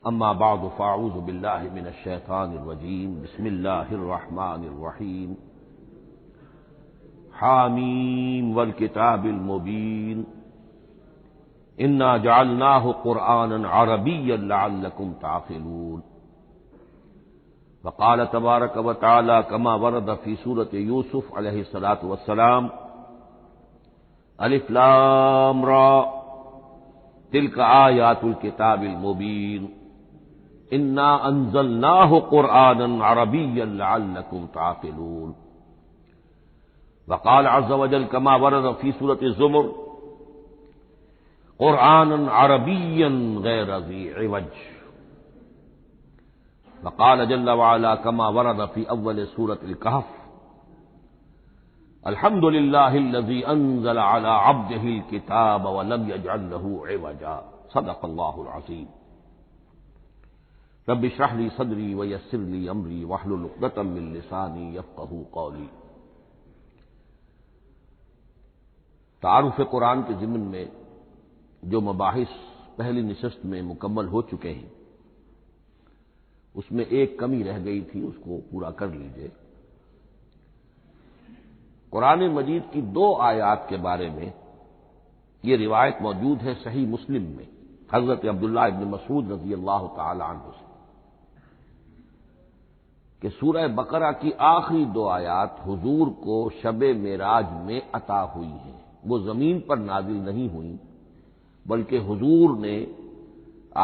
اما بعد فاعوذ باللہ من الشیطان الرجیم بسم اللہ الرحمن الرحیم حامیم والکتاب المبین انا جعلناہ قرآنا عربیا لعلکم تعقلون وقال تبارک وتعالی کما ورد فی سورۃ یوسف علیہ الصلاۃ والسلام الف لام را تلک آیات الکتاب المبین انا انزلناہ قرآنا عربیا لعلکم تعقلون وقال عز وجل كما ورد في سورة الزمر قرآنا عربيا غير ذي عوج وقال جل وعلا كما ورد في أول سورة الكهف الحمد لله الذي أنزل على عبده الكتاب ولم يجعل له عوجا صدق الله العظيم رب اشرح لي صدري ويسر لي أمري واحلل عقدة من لساني يفقهوا قولي۔ تعارف قرآن کے ضمن میں جو مباحث پہلی نشست میں مکمل ہو چکے ہیں اس میں ایک کمی رہ گئی تھی، اس کو پورا کر لیجئے۔ قرآن مجید کی 2 آیات کے بارے میں یہ روایت موجود ہے صحیح مسلم میں حضرت عبداللہ ابن مسعود رضی اللہ تعالی عنہ سے کہ سورہ بقرہ کی آخری 2 آیات حضور کو شب معراج میں عطا ہوئی ہیں، وہ زمین پر نازل نہیں ہوئیں بلکہ حضور نے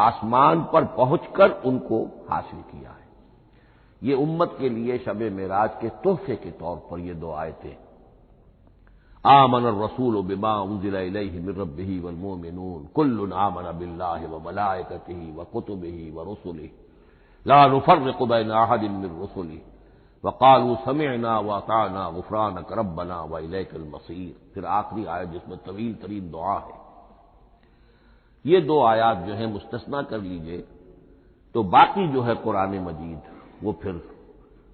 آسمان پر پہنچ کر ان کو حاصل کیا ہے۔ یہ امت کے لیے شب معراج کے تحفے کے طور پر یہ 2 آیتیں آمن الرسول بما انزل الیہ من ربہ والمؤمنون کل آمن باللہ وملائکتہ وکتبہ ورسلہ لا نفرق بین احد من رسلہ وقالوا سمعنا واطعنا غفرانک ربنا والیک المصیر۔ پھر آخری آیت جس میں طویل ترین دعا ہے۔ یہ 2 آیات جو ہیں مستثنا کر لیجئے تو باقی جو ہے قرآن مجید وہ پھر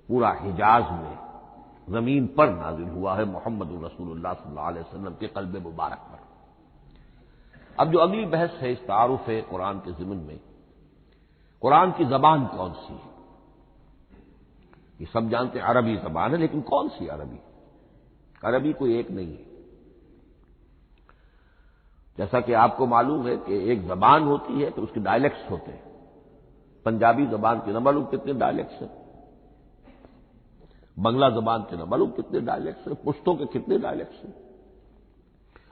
پورا حجاز میں زمین پر نازل ہوا ہے محمد رسول اللہ صلی اللہ علیہ وسلم کے قلب مبارک پر۔ اب جو اگلی بحث ہے اس تعارف قرآن کے ضمن میں، قرآن کی زبان کون سی ہے؟ یہ سب جانتے ہیں عربی زبان ہے، لیکن کون سی عربی؟ عربی کوئی ایک نہیں ہے۔ جیسا کہ آپ کو معلوم ہے کہ ایک زبان ہوتی ہے تو اس کے ڈائلیکٹس ہوتے ہیں۔ پنجابی زبان کے نہ معلوم کتنے ڈائلیکٹس ہیں، بنگلہ زبان کے نہ معلوم کتنے ڈائلیکٹس ہیں، پشتوں کے کتنے ڈائلیکٹس ہیں۔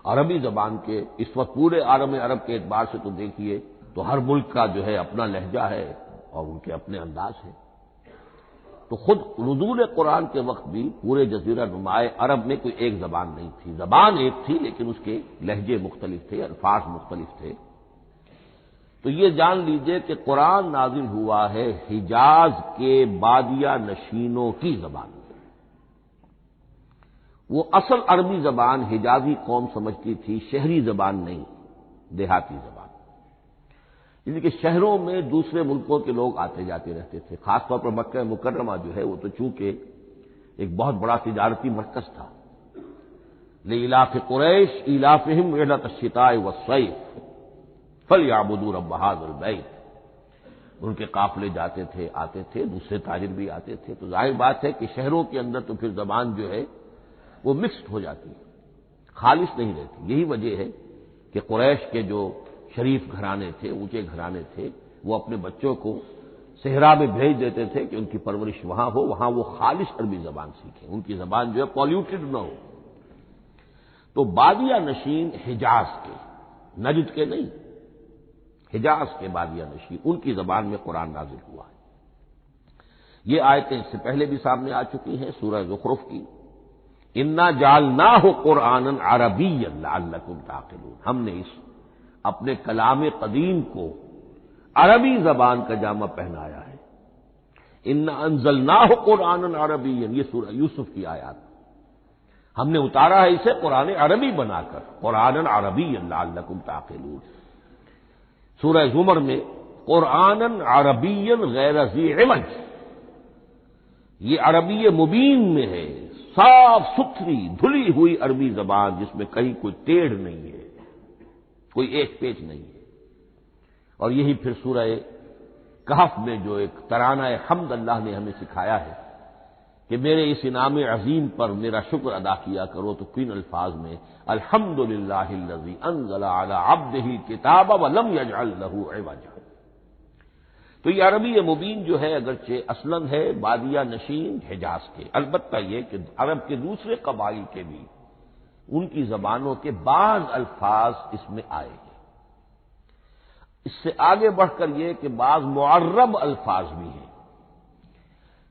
عربی زبان کے اس وقت پورے عالم عرب کے اعتبار سے تو دیکھیے تو ہر ملک کا جو ہے اپنا لہجہ ہے اور ان کے اپنے انداز ہیں۔ تو خود نزول قرآن کے وقت بھی پورے جزیرہ نمائے عرب میں کوئی ایک زبان نہیں تھی، زبان ایک تھی لیکن اس کے لہجے مختلف تھے، الفاظ مختلف تھے۔ تو یہ جان لیجئے کہ قرآن نازل ہوا ہے حجاز کے بادیہ نشینوں کی زبان میں۔ وہ اصل عربی زبان حجازی قوم سمجھتی تھی، شہری زبان نہیں، دیہاتی زبان۔ یعنی کہ شہروں میں دوسرے ملکوں کے لوگ آتے جاتے رہتے تھے، خاص طور پر مکہ مکرمہ جو ہے وہ تو چونکہ ایک بہت بڑا تجارتی مرکز تھا۔ لإلاف قریش إلافهم رحلة الشتاء والصيف فليعبدوا رب هذا البيت۔ ان کے قافلے جاتے تھے، آتے تھے، دوسرے تاجر بھی آتے تھے، تو ظاہر بات ہے کہ شہروں کے اندر تو پھر زبان جو ہے وہ مکسڈ ہو جاتی ہے، خالص نہیں رہتی۔ یہی وجہ ہے کہ قریش کے جو شریف گھرانے تھے، اونچے گھرانے تھے، وہ اپنے بچوں کو صحرا میں بھیج دیتے تھے کہ ان کی پرورش وہاں ہو، وہاں وہ خالص عربی زبان سیکھیں، ان کی زبان جو ہے پالیوٹڈ نہ ہو۔ تو بادیہ نشین حجاز کے، نجد کے نہیں، حجاز کے بادیہ نشین، ان کی زبان میں قرآن نازل ہوا ہے۔ یہ آیتیں اس سے پہلے بھی سامنے آ چکی ہیں سورہ زخرف کی، انا جعلناہ قرآنا عربیا لعلکم تعقلون۔ ہم نے اس اپنے کلام قدیم کو عربی زبان کا جامہ پہنایا ہے۔ انا انزلناہ قرآنا عربیا، یہ سورہ یوسف کی آیات، ہم نے اتارا ہے اسے قرآن عربی بنا کر، قرآنا عربیا لعلکم تعقلون۔ سورہ زمر میں قرآنا عربیا غیر ذی عوج، یہ عربی مبین میں ہے، صاف ستھری دھلی ہوئی عربی زبان جس میں کہیں کوئی ٹیڑھ نہیں ہے، کوئی ایک پیچ نہیں ہے۔ اور یہی پھر سورہ کہف میں جو ایک ترانہ حمد اللہ نے ہمیں سکھایا ہے کہ میرے اس انعام عظیم پر میرا شکر ادا کیا کرو، تو کن الفاظ میں الحمدللہ الذی انزل علی عبدہ الکتاب ولم یجعل لہ عوجا۔ تو یہ عربی مبین جو ہے اگرچہ اصلاً ہے بادیہ نشین حجاز کے، البتہ یہ کہ عرب کے دوسرے قبائل کے بھی ان کی زبانوں کے بعض الفاظ اس میں آئے ہیں۔ اس سے آگے بڑھ کر یہ کہ بعض معرب الفاظ بھی ہیں۔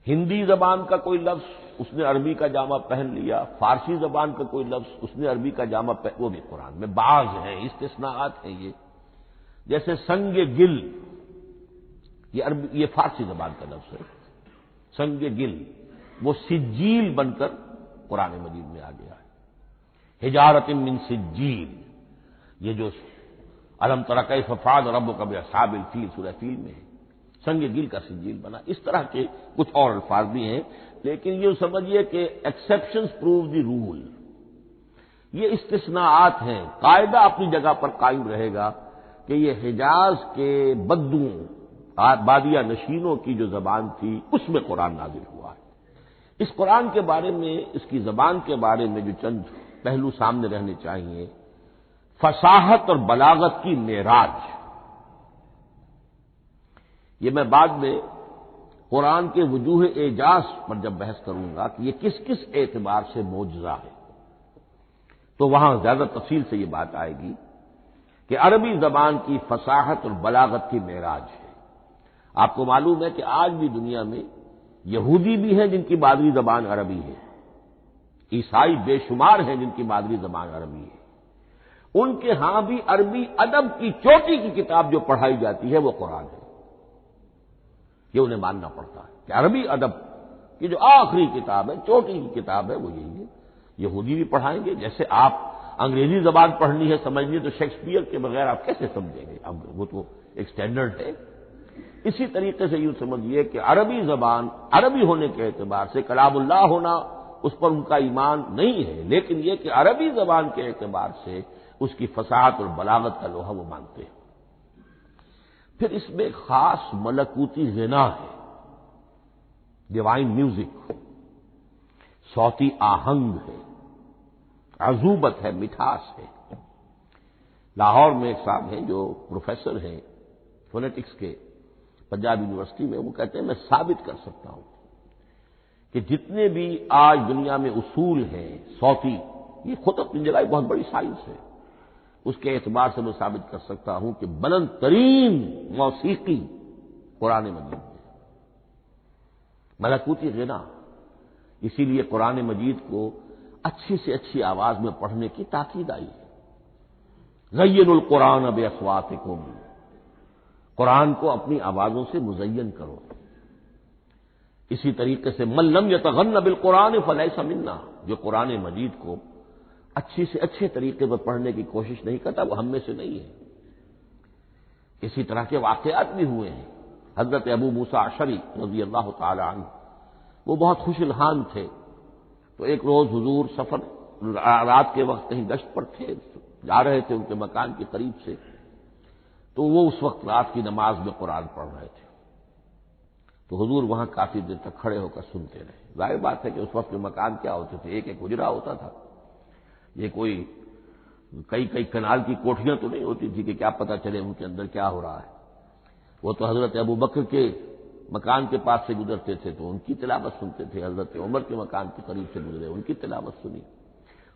ہندی زبان کا کوئی لفظ اس نے عربی کا جامہ پہن لیا، فارسی زبان کا کوئی لفظ اس نے عربی کا جامہ پہن، وہ بھی قرآن میں بعض ہیں، استثناءات ہیں یہ۔ جیسے سنگ گل، یہ فارسی زبان کا لفظ ہے، سنگ گل، وہ سجیل بن کر قرآن مجید میں آ گیا ہے۔ حجارۃ من سجیل، یہ جو الم تر کیف فعل ربک باصحاب الفیل سورہ فیل میں ہے، سنگ گل کا سجیل بنا۔ اس طرح کے کچھ اور الفاظ بھی ہیں، لیکن یہ سمجھیے کہ ایکسیپشنز پروو دی رول، یہ استثناءات ہیں، قاعدہ اپنی جگہ پر قائم رہے گا کہ یہ حجاز کے بدوؤں بادیہ نشینوں کی جو زبان تھی اس میں قرآن نازل ہوا ہے۔ اس قرآن کے بارے میں، اس کی زبان کے بارے میں جو چند پہلو سامنے رہنے چاہیے، فصاحت اور بلاغت کی معراج، یہ میں بعد میں قرآن کے وجوہ اعجاز پر جب بحث کروں گا کہ یہ کس کس اعتبار سے معجزہ ہے، تو وہاں زیادہ تفصیل سے یہ بات آئے گی کہ عربی زبان کی فصاحت اور بلاغت کی معراج ہے۔ آپ کو معلوم ہے کہ آج بھی دنیا میں یہودی بھی ہیں جن کی مادری زبان عربی ہے، عیسائی بے شمار ہیں جن کی مادری زبان عربی ہے، ان کے ہاں بھی عربی ادب کی چوٹی کی کتاب جو پڑھائی جاتی ہے وہ قرآن ہے۔ یہ انہیں ماننا پڑتا ہے کہ عربی ادب کی جو آخری کتاب ہے، چوٹی کی کتاب ہے، وہ یہی ہے۔ یہودی بھی پڑھائیں گے، جیسے آپ انگریزی زبان پڑھنی ہے سمجھنی تو شیکسپیئر کے بغیر آپ کیسے سمجھیں گے؟ اب وہ تو ایک سٹینڈرڈ ہے۔ اسی طریقے سے یوں سمجھیے کہ عربی زبان عربی ہونے کے اعتبار سے کلام اللہ ہونا اس پر ان کا ایمان نہیں ہے، لیکن یہ کہ عربی زبان کے اعتبار سے اس کی فصاحت اور بلاغت کا لوہا وہ مانتے ہیں۔ پھر اس میں خاص ملکوتی غنا ہے، ڈیوائن میوزک، صوتی آہنگ ہے، عذوبت ہے، مٹھاس ہے۔ لاہور میں ایک صاحب ہیں جو پروفیسر ہیں فونیٹکس کے پنجاب یونیورسٹی میں، وہ کہتے ہیں میں ثابت کر سکتا ہوں کہ جتنے بھی آج دنیا میں اصول ہیں صوتی، یہ خود اپنی جگہ ایک بہت بڑی سائنس ہے، اس کے اعتبار سے میں ثابت کر سکتا ہوں کہ بلند ترین موسیقی قرآن مجید میں، ملکوتی غنا۔ اسی لیے قرآن مجید کو اچھی سے اچھی آواز میں پڑھنے کی تاکید آئی ہے۔ زینوا القرآن باصواتکم، قرآن کو اپنی آوازوں سے مزین کرو۔ اسی طریقے سے من لم یتغن بالقرآن فلیس منا، جو قرآن مجید کو اچھی سے اچھے طریقے پر پڑھنے کی کوشش نہیں کرتا وہ ہم میں سے نہیں ہے۔ اسی طرح کے واقعات بھی ہوئے ہیں۔ حضرت ابو موسیٰ اشعری رضی اللہ تعالی عنہ، وہ بہت خوش الحان تھے، تو ایک روز حضور سفر رات کے وقت کہیں گشت پر تھے، جا رہے تھے ان کے مکان کے قریب سے، تو وہ اس وقت رات کی نماز میں قرآن پڑھ رہے تھے، تو حضور وہاں کافی دیر تک کھڑے ہو کر سنتے رہے۔ ظاہر بات ہے کہ اس وقت کے مکان کیا ہوتے تھے، ایک ایک حجرہ ہوتا تھا، یہ کوئی کئی کنال کی کوٹھیاں تو نہیں ہوتی تھی کہ کیا پتہ چلے ان کے اندر کیا ہو رہا ہے۔ وہ تو حضرت ابو بکر کے مکان کے پاس سے گزرتے تھے تو ان کی تلاوت سنتے تھے، حضرت عمر کے مکان کے قریب سے گزرے ان کی تلاوت سنی،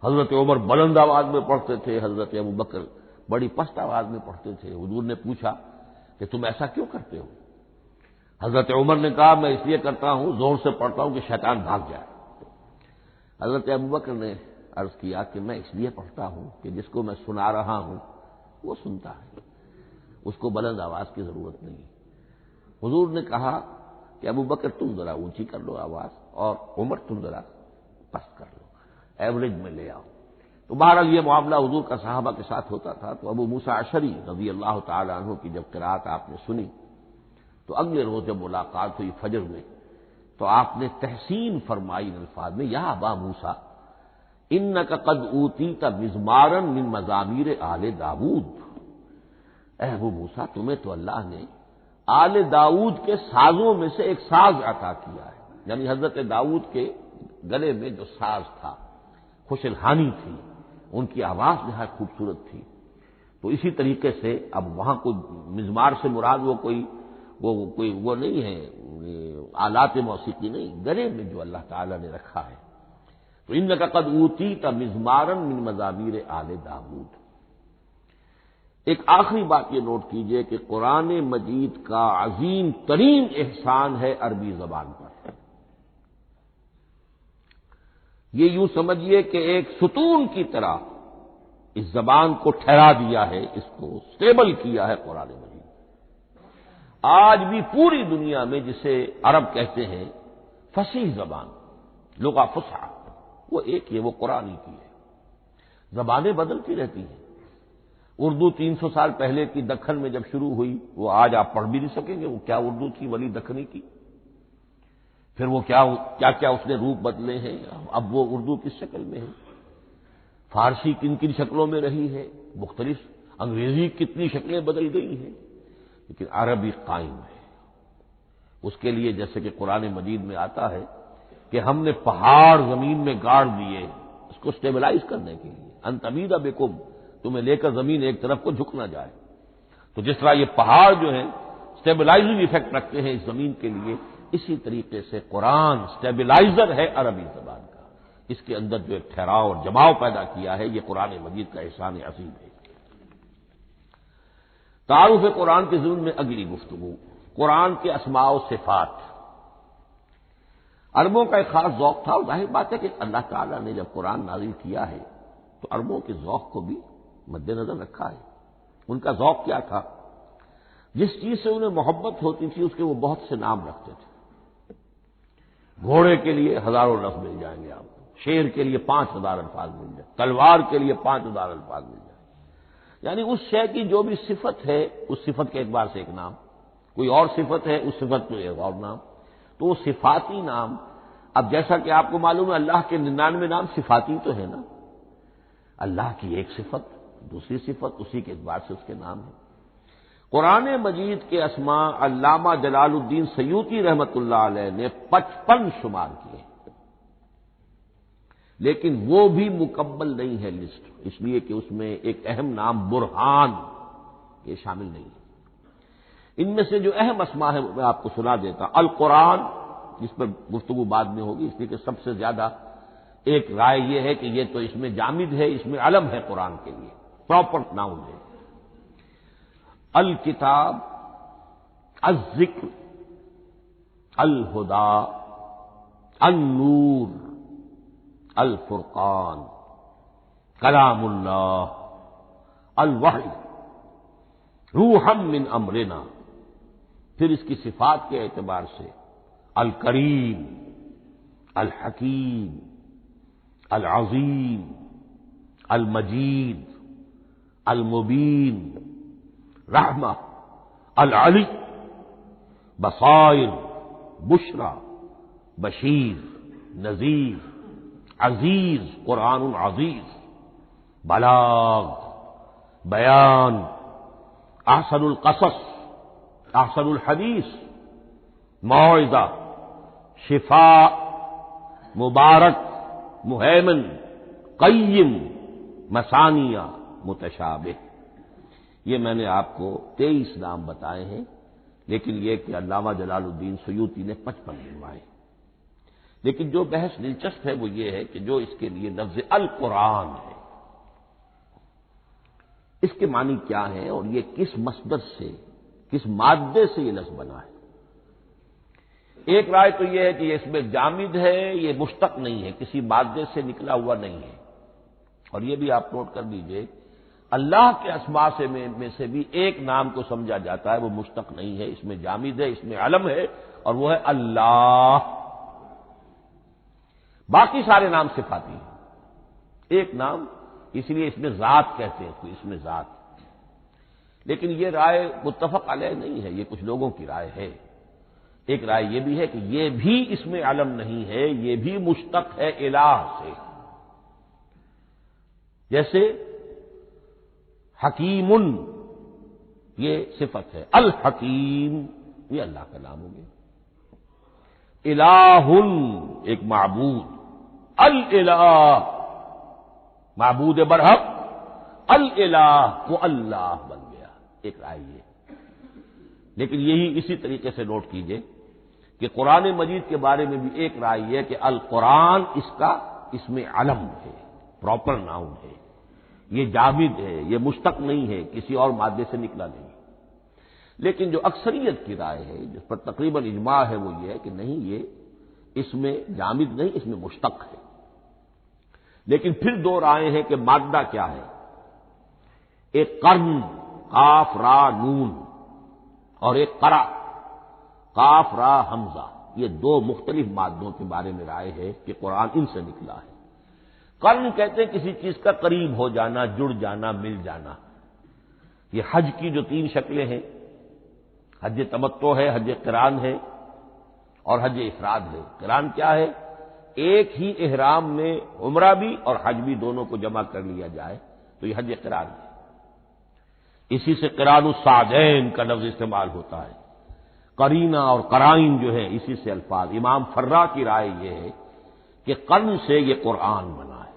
حضرت عمر بلند آواز میں پڑھتے تھے، حضرت ابو بکر بڑی پست آواز میں پڑھتے تھے۔ حضور نے پوچھا کہ تم ایسا کیوں کرتے ہو؟ حضرت عمر نے کہا میں اس لیے کرتا ہوں، زور سے پڑھتا ہوں کہ شیطان بھاگ جائے۔ حضرت ابو بکر نے عرض کیا کہ میں اس لیے پڑھتا ہوں کہ جس کو میں سنا رہا ہوں وہ سنتا ہے، اس کو بلند آواز کی ضرورت نہیں۔ حضور نے کہا کہ ابو بکر تم ذرا اونچی کر لو آواز، اور عمر تم ذرا پست کر لو، ایوریج میں لے آؤ۔ تو بہرحال یہ معاملہ حضور کا صحابہ کے ساتھ ہوتا تھا۔ تو ابو موسیٰ اشعری رضی اللہ تعالی عنہ کی جب قرات آپ نے سنی تو اگلے روز جب ملاقات ہوئی فجر میں، تو آپ نے تحسین فرمائی الفاظ میں، یا ابا موسیٰ انک قد اوتیت مزمارا من مزامیر آل داود، اے ابو موسیٰ تمہیں تو اللہ نے آل داؤد کے سازوں میں سے ایک ساز عطا کیا ہے، یعنی حضرت داؤد کے گلے میں جو ساز تھا، خوش الحانی تھی، ان کی آواز نہایت خوبصورت تھی۔ تو اسی طریقے سے اب وہاں کوئی مزمار سے مراد وہ نہیں ہے، آلات موسیقی نہیں، گلے میں جو اللہ تعالیٰ نے رکھا ہے۔ تو انک قد اوتیت مزمارا من مزامیر آل داؤد۔ ایک آخری بات یہ نوٹ کیجئے کہ قرآن مجید کا عظیم ترین احسان ہے عربی زبان پر۔ یہ یوں سمجھیے کہ ایک ستون کی طرح اس زبان کو ٹھہرا دیا ہے، اس کو سٹیبل کیا ہے قرآن مجید۔ آج بھی پوری دنیا میں جسے عرب کہتے ہیں فصیح زبان، لغہ فصحی، وہ ایک ہے، وہ قرآن کی ہے۔ زبانیں بدلتی رہتی ہیں۔ اردو 300 سال پہلے کی دکن میں جب شروع ہوئی، وہ آج آپ پڑھ بھی نہیں سکیں گے وہ کیا اردو تھی ولی دکنی کی۔ پھر وہ کیا اس نے روپ بدلے ہیں، اب وہ اردو کس شکل میں ہے، فارسی کن کن شکلوں میں رہی ہے، مختلف، انگریزی کتنی شکلیں بدل گئی ہیں، لیکن عربی قائم ہے۔ اس کے لیے جیسے کہ قرآن مجید میں آتا ہے کہ ہم نے پہاڑ زمین میں گاڑ دیے اس کو سٹیبلائز کرنے کے لیے، ان تمید بکم، تمہیں لے کر زمین ایک طرف کو جھک نہ جائے۔ تو جس طرح یہ پہاڑ جو ہیں سٹیبلائزنگ ایفیکٹ رکھتے ہیں اس زمین کے لیے، اسی طریقے سے قرآن سٹیبلائزر ہے عربی زبان کا۔ اس کے اندر جو ایک ٹھہراؤ اور جماؤ پیدا کیا ہے، یہ قرآن مجید کا احسان عظیم ہے۔ تعارف قرآن کے ضمن میں اگلی گفتگو، قرآن کے اسماء و صفات۔ عربوں کا ایک خاص ذوق تھا، اور ظاہر بات ہے کہ اللہ تعالیٰ نے جب قرآن نازل کیا ہے تو عربوں کے ذوق کو بھی مد نظر رکھا ہے۔ ان کا ذوق کیا تھا؟ جس چیز سے انہیں محبت ہوتی تھی اس کے وہ بہت سے نام رکھتے تھے۔ گھوڑے کے لیے ہزاروں لفظ مل جائیں گے آپ کو، شیر کے لیے 5000 الفاظ مل جائیں، تلوار کے لیے 5000 الفاظ مل جائیں، یعنی اس شے کی جو بھی صفت ہے اس صفت کے اعتبار سے ایک نام، کوئی اور صفت ہے اس صفت میں ایک اور نام، تو وہ صفاتی نام۔ اب جیسا کہ آپ کو معلوم ہے اللہ کے 99 نام صفاتی تو ہے نا، اللہ کی ایک صفت دوسری صفت، اسی کے اعتبار سے اس کے نام ہیں۔ قرآن مجید کے اسماء علامہ جلال الدین سیوطی رحمۃ اللہ علیہ نے 55 شمار کیے، لیکن وہ بھی مکمل نہیں ہے لسٹ، اس لیے کہ اس میں ایک اہم نام برہان یہ شامل نہیں ہے۔ ان میں سے جو اہم اسماء ہے میں آپ کو سنا دیتا۔ القرآن، جس پر گفتگو بعد میں ہوگی، اس لیے کہ سب سے زیادہ ایک رائے یہ ہے کہ یہ تو اس میں جامد ہے، اس میں علم ہے قرآن کے لیے، پراپر ناؤن ہے۔ الکتاب، الذکر، الہدا، النور، الفرقان، کلام اللہ، الوحی، روحا من امرنا۔ پھر اس کی صفات کے اعتبار سے الکریم، الحکیم، العظیم، المجید، المبین، رحمہ، العلی، بصائر، بشرا، بشیر، نذیر، عزیز، قرآن عزیز، بلاغ، بیان، احسن القصص، احسن الحدیث، موعظہ، شفاء، مبارک، مہیمن، قیم، مثانیہ، متشابہ۔ یہ میں نے آپ کو 23 نام بتائے ہیں، لیکن یہ کہ علامہ جلال الدین سیوطی نے 55 گنوائے۔ لیکن جو بحث دلچسپ ہے وہ یہ ہے کہ جو اس کے لیے لفظ القرآن ہے، اس کے معنی کیا ہے اور یہ کس مصدر سے، کس مادے سے یہ لفظ بنا ہے۔ ایک رائے تو یہ ہے کہ یہ اس میں جامد ہے، یہ مشتق نہیں ہے، کسی مادے سے نکلا ہوا نہیں ہے۔ اور یہ بھی آپ نوٹ کر لیجئے، اللہ کے اسماء میں سے بھی ایک نام کو سمجھا جاتا ہے، وہ مشتق نہیں ہے، اس میں جامد ہے، اس میں علم ہے، اور وہ ہے اللہ۔ باقی سارے نام صفاتی ہیں، ایک نام، اس لیے اس میں ذات کہتے ہیں، اس میں ذات۔ لیکن یہ رائے متفق علیہ نہیں ہے، یہ کچھ لوگوں کی رائے ہے۔ ایک رائے یہ بھی ہے کہ یہ بھی اس میں علم نہیں ہے، یہ بھی مشتق ہے الہ سے۔ جیسے حکیم، یہ صفت ہے۔ الحکیم یہ اللہ کا نام ہو گیا۔ الہ ایک معبود، الالہ معبود برحق، الالہ وہ اللہ بن گیا، ایک رائے یہ۔ لیکن یہی اسی طریقے سے نوٹ کیجئے کہ قرآن مجید کے بارے میں بھی ایک رائے یہ کہ القرآن اس کا اسم علم ہے، پراپر ناؤن ہے، یہ جامد ہے، یہ مشتق نہیں ہے، کسی اور مادے سے نکلا نہیں۔ لیکن جو اکثریت کی رائے ہے، جس پر تقریباً اجماع ہے، وہ یہ ہے کہ نہیں، یہ اس میں جامد نہیں، اس میں مشتق ہے۔ لیکن پھر دو رائے ہیں کہ مادہ کیا ہے۔ ایک قرن قاف را نون اور ایک قرا قاف را حمزہ، یہ دو مختلف مادوں کے بارے میں رائے ہے کہ قرآن ان سے نکلا ہے۔ قرن کہتے ہیں کسی چیز کا قریب ہو جانا، جڑ جانا، مل جانا۔ یہ حج کی جو 3 شکلیں ہیں، حج تمتع ہے، حج قران ہے اور حج افراد ہے۔ قران کیا ہے؟ ایک ہی احرام میں عمرہ بھی اور حج بھی دونوں کو جمع کر لیا جائے تو یہ حج قران ہے۔ اسی سے قران الصعدین کا لفظ استعمال ہوتا ہے۔ قرینہ اور قرائن جو ہے اسی سے الفاظ۔ امام فرا کی رائے یہ ہے کہ قرن سے یہ قرآن بنا ہے،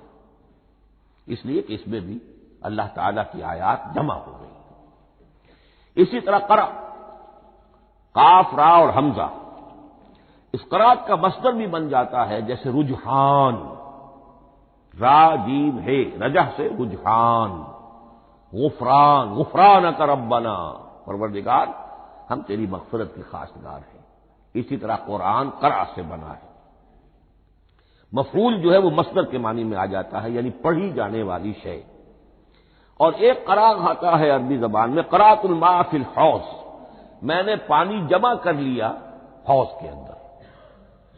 اس لیے کہ اس میں بھی اللہ تعالی کی آیات جمع ہو گئی۔ اسی طرح قرأ قاف را اور حمزہ، اس قرات کا مصدر بھی بن جاتا ہے، جیسے رجحان، را جیم ہے، رجح سے رجحان، غفران، غفرانک ربنا، پروردگار ہم تیری مغفرت کے خواستگار ہیں۔ اسی طرح قرآن قرأ سے بنا ہے۔ مفعول جو ہے وہ مصدر کے معنی میں آ جاتا ہے، یعنی پڑھی جانے والی شے۔ اور ایک قرأ آتا ہے عربی زبان میں، قرأت الماء فی الحوض، میں نے پانی جمع کر لیا حوض کے اندر،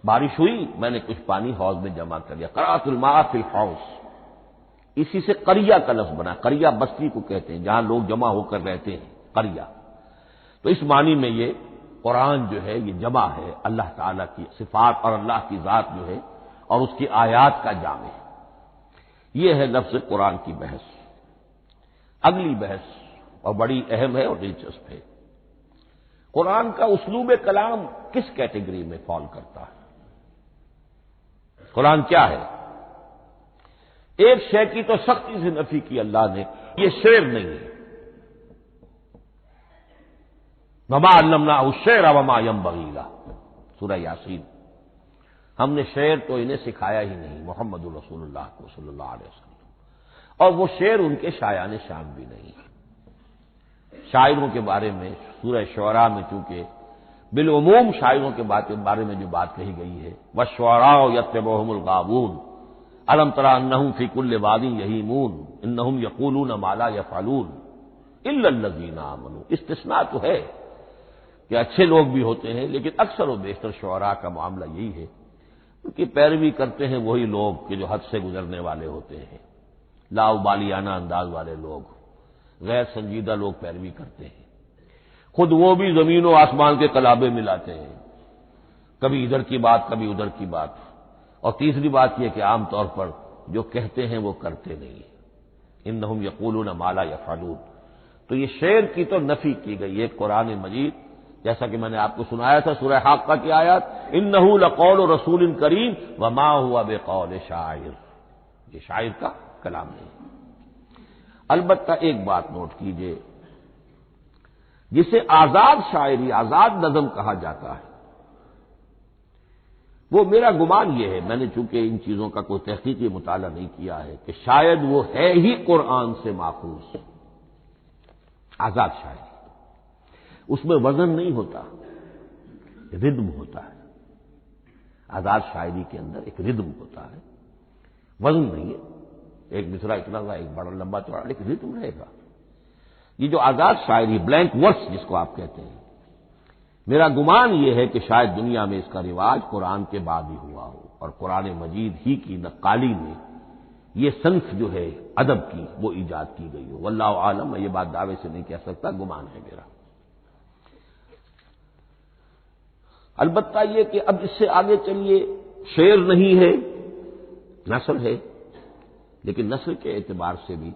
بارش ہوئی، میں نے کچھ پانی حوض میں جمع کر لیا، قرأت الماء فی الحوض۔ اسی سے قریہ کا لفظ بنا، قریہ بستی کو کہتے ہیں جہاں لوگ جمع ہو کر رہتے ہیں، قریہ۔ تو اس معنی میں یہ قرآن جو ہے یہ جمع ہے، اللہ تعالیٰ کی صفات اور اللہ کی ذات جو ہے اور اس کی آیات کا جامع ہے۔ یہ ہے لفظ قرآن کی بحث۔ اگلی بحث اور بڑی اہم ہے اور دلچسپ ہے، قرآن کا اسلوب کلام کس کیٹیگری میں فال کرتا ہے؟ قرآن کیا ہے؟ ایک شے کی تو سختی سے نفی کی اللہ نے، یہ شعر نہیں ہے۔ وما علمناہ الشعر وما ينبغي له، سورہ یاسین۔ ہم نے شعر تو انہیں سکھایا ہی نہیں، محمد الرسول اللہ کو صلی اللہ علیہ وسلم، اور وہ شعر ان کے شایان شان بھی نہیں ہے۔ شاعروں کے بارے میں سورہ شعراء میں چونکہ بالعموم شاعروں کے بارے میں جو بات کہی گئی ہے، والشعراء یتبعهم الغاوون الم تر انہم فی کل واد یہیمون انہم یقولون ما لا یفعلون الا الذین آمنوا۔ استثناء تو ہے کہ اچھے لوگ بھی ہوتے ہیں، لیکن اکثر و بیشتر شعراء کا معاملہ یہی ہے، ان کی پیروی کرتے ہیں وہی لوگ کہ جو حد سے گزرنے والے ہوتے ہیں، لاؤبالیانہ انداز والے لوگ، غیر سنجیدہ لوگ پیروی کرتے ہیں۔ خود وہ بھی زمین و آسمان کے قلابے ملاتے ہیں، کبھی ادھر کی بات کبھی ادھر کی بات۔ اور تیسری بات یہ کہ عام طور پر جو کہتے ہیں وہ کرتے نہیں ہیں، انہم یقولون ما لا یفعلون۔ تو یہ شعر کی تو نفی کی گئی ہے قرآن مجید، جیسا کہ میں نے آپ کو سنایا تھا سورہ حاقہ کی آیات، انہ لقول رسول کریم وما هو بقول شاعر، یہ شاعر کا کلام نہیں۔ البتہ ایک بات نوٹ کیجئے، جسے آزاد شاعری، آزاد نظم کہا جاتا ہے، وہ میرا گمان یہ ہے، میں نے چونکہ ان چیزوں کا کوئی تحقیقی مطالعہ نہیں کیا ہے، کہ شاید وہ ہے ہی قرآن سے ماخوذ آزاد شاعری۔ اس میں وزن نہیں ہوتا، ردم ہوتا ہے۔ آزاد شاعری کے اندر ایک ردم ہوتا ہے، وزن نہیں ہے، ایک مصرع اتنا سا، ایک بڑا لمبا چوڑا، لیکن ردم رہے گا۔ یہ جو آزاد شاعری، بلینک ورس جس کو آپ کہتے ہیں، میرا گمان یہ ہے کہ شاید دنیا میں اس کا رواج قرآن کے بعد ہی ہوا ہو، اور قرآن مجید ہی کی نقالی میں یہ صنف جو ہے ادب کی وہ ایجاد کی گئی ہو۔ واللہ عالم، میں یہ بات دعوے سے نہیں کہہ سکتا، گمان ہے میرا۔ البتہ یہ کہ اب اس سے آگے چلیے، شعر نہیں ہے، نثر ہے، لیکن نثر کے اعتبار سے بھی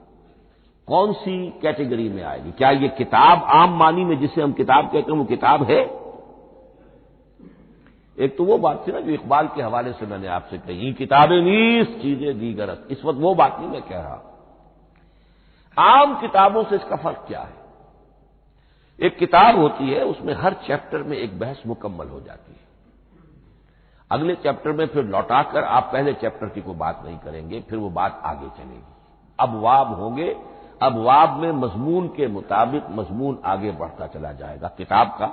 کون سی کیٹیگری میں آئے گی؟ کیا یہ کتاب عام معنی میں جسے ہم کتاب کہتے ہیں وہ کتاب ہے؟ ایک تو وہ بات تھی نا جو اقبال کے حوالے سے میں نے آپ سے کہی، کتابیں نیز چیزیں دیگرت، اس وقت وہ بات نہیں میں کہہ رہا۔ عام کتابوں سے اس کا فرق کیا ہے؟ ایک کتاب ہوتی ہے، اس میں ہر چیپٹر میں ایک بحث مکمل ہو جاتی ہے، اگلے چیپٹر میں پھر لوٹا کر آپ پہلے چیپٹر کی کوئی بات نہیں کریں گے، پھر وہ بات آگے چلے گی، ابواب ہوں گے، ابواب میں مضمون کے مطابق مضمون آگے بڑھتا چلا جائے گا۔ کتاب کا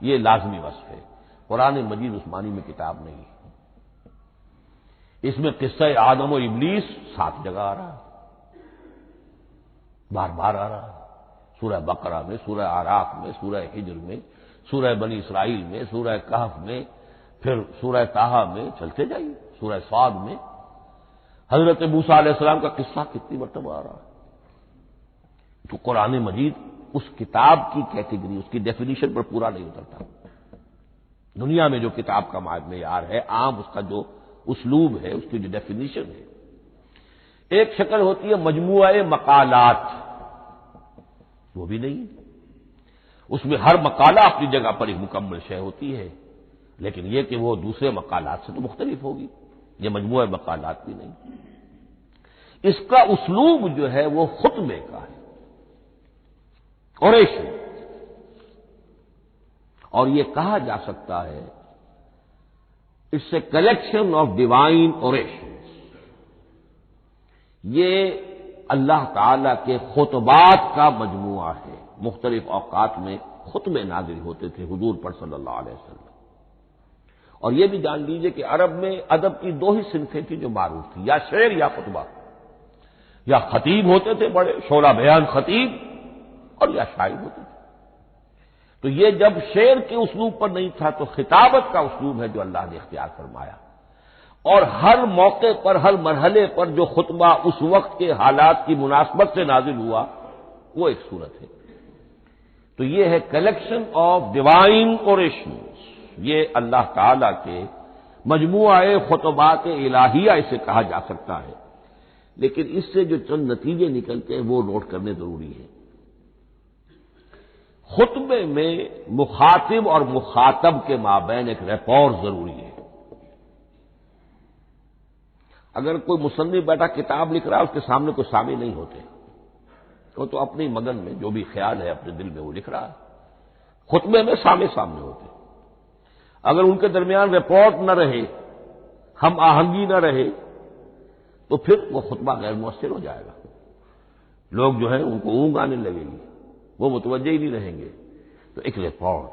یہ لازمی وصف ہے۔ قرآن مجید عثمانی میں کتاب نہیں ہے، اس میں قصہ آدم و ابلیس 7 جگہ آ رہا ہے، بار بار آ رہا ہے، سورہ بقرہ میں، سورہ آراف میں، سورہ ہجر میں، سورہ بنی اسرائیل میں، سورہ کہف میں، پھر سورہ طٰہٰ میں، چلتے جائیے، سورہ صاد میں حضرت موسیٰ علیہ السلام کا قصہ کتنی مرتبہ آ رہا ہے۔ تو قرآن مجید اس کتاب کی کیٹیگری، اس کی ڈیفینیشن پر پورا نہیں اترتا۔ دنیا میں جو کتاب کا معیار ہے، عام اس کا جو اسلوب ہے، اس کی جو ڈیفینیشن ہے، ایک شکل ہوتی ہے مجموعہ مقالات، وہ بھی نہیں، اس میں ہر مقالہ اپنی جگہ پر ایک مکمل شے ہوتی ہے، لیکن یہ کہ وہ دوسرے مقالات سے تو مختلف ہوگی، یہ مجموعہ مقالات بھی نہیں۔ اس کا اسلوب جو ہے وہ خطبے کا ہے، اوریشن، اور یہ کہا جا سکتا ہے it's a collection of divine orations, یہ اللہ تعالی کے خطبات کا مجموعہ ہے۔ مختلف اوقات میں خطبے نازل ہوتے تھے حضور پر صلی اللہ علیہ وسلم، اور یہ بھی جان لیجئے کہ عرب میں ادب کی 2 ہی صنفیں تھیں جو معروف تھیں، یا شعر یا خطبہ، یا خطیب ہوتے تھے بڑے شعلہ بیان خطیب، اور یا شاعر ہوتے تھے۔ تو یہ جب شعر کے اسلوب پر نہیں تھا تو خطابت کا اسلوب ہے جو اللہ نے اختیار فرمایا، اور ہر موقع پر، ہر مرحلے پر جو خطبہ اس وقت کے حالات کی مناسبت سے نازل ہوا وہ ایک صورت ہے۔ تو یہ ہے کلیکشن آف ڈیوائن اوریشنز، یہ اللہ تعالی کے مجموعہ خطبات الہیہ اسے کہا جا سکتا ہے، لیکن اس سے جو چند نتیجے نکلتے ہیں وہ نوٹ کرنے ضروری ہے۔ خطبے میں مخاطب اور مخاطب کے مابین ایک ریپور ضروری ہے۔ اگر کوئی مصنف بیٹھا کتاب لکھ رہا ہے، اس کے سامنے کوئی سامع نہیں ہوتے، وہ تو اپنی مگن میں جو بھی خیال ہے اپنے دل میں وہ لکھ رہا ہے۔ خطبے میں سامنے ہوتے، اگر ان کے درمیان رپورٹ نہ رہے، ہم آہنگی نہ رہے، تو پھر وہ خطبہ غیر مؤثر ہو جائے گا، لوگ جو ہے ان کو اونگ آنے لگے گی، وہ متوجہ ہی نہیں رہیں گے۔ تو ایک رپورٹ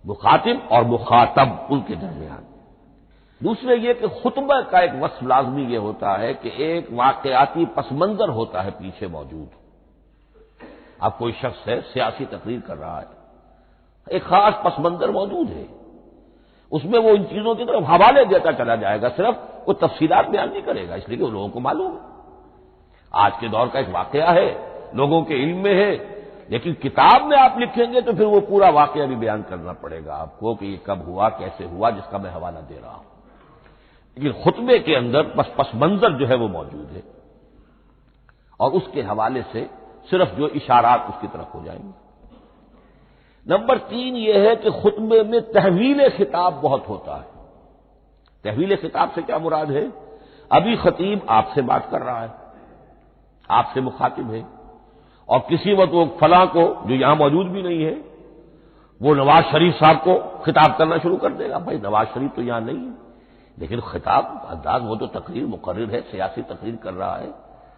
مخاطب اور مخاطب ان کے درمیان۔ دوسرے یہ کہ خطبہ کا ایک وصف لازمی یہ ہوتا ہے کہ ایک واقعاتی پس منظر ہوتا ہے پیچھے موجود۔ اب کوئی شخص ہے سیاسی تقریر کر رہا ہے، ایک خاص پس منظر موجود ہے، اس میں وہ ان چیزوں کی طرف حوالے دیتا چلا جائے گا، صرف وہ تفصیلات بیان نہیں کرے گا، اس لیے کہ وہ لوگوں کو معلوم ہے آج کے دور کا ایک واقعہ ہے، لوگوں کے علم میں ہے، لیکن کتاب میں آپ لکھیں گے تو پھر وہ پورا واقعہ بھی بیان کرنا پڑے گا آپ کو کہ یہ کب ہوا، کیسے ہوا، جس کا میں حوالہ دے رہا ہوں۔ لیکن خطبے کے اندر بس پس منظر جو ہے وہ موجود ہے، اور اس کے حوالے سے صرف جو اشارات اس کی طرف ہو جائیں گے۔ نمبر 3 یہ ہے کہ خطبے میں تحویل خطاب بہت ہوتا ہے۔ تحویل خطاب سے کیا مراد ہے؟ ابھی خطیب آپ سے بات کر رہا ہے، آپ سے مخاطب ہے، اور کسی وقت وہ فلاں کو جو یہاں موجود بھی نہیں ہے، وہ نواز شریف صاحب کو خطاب کرنا شروع کر دے گا۔ بھائی نواز شریف تو یہاں نہیں ہے، لیکن خطاب انداز وہ تو تقریر مقرر ہے، سیاسی تقریر کر رہا ہے،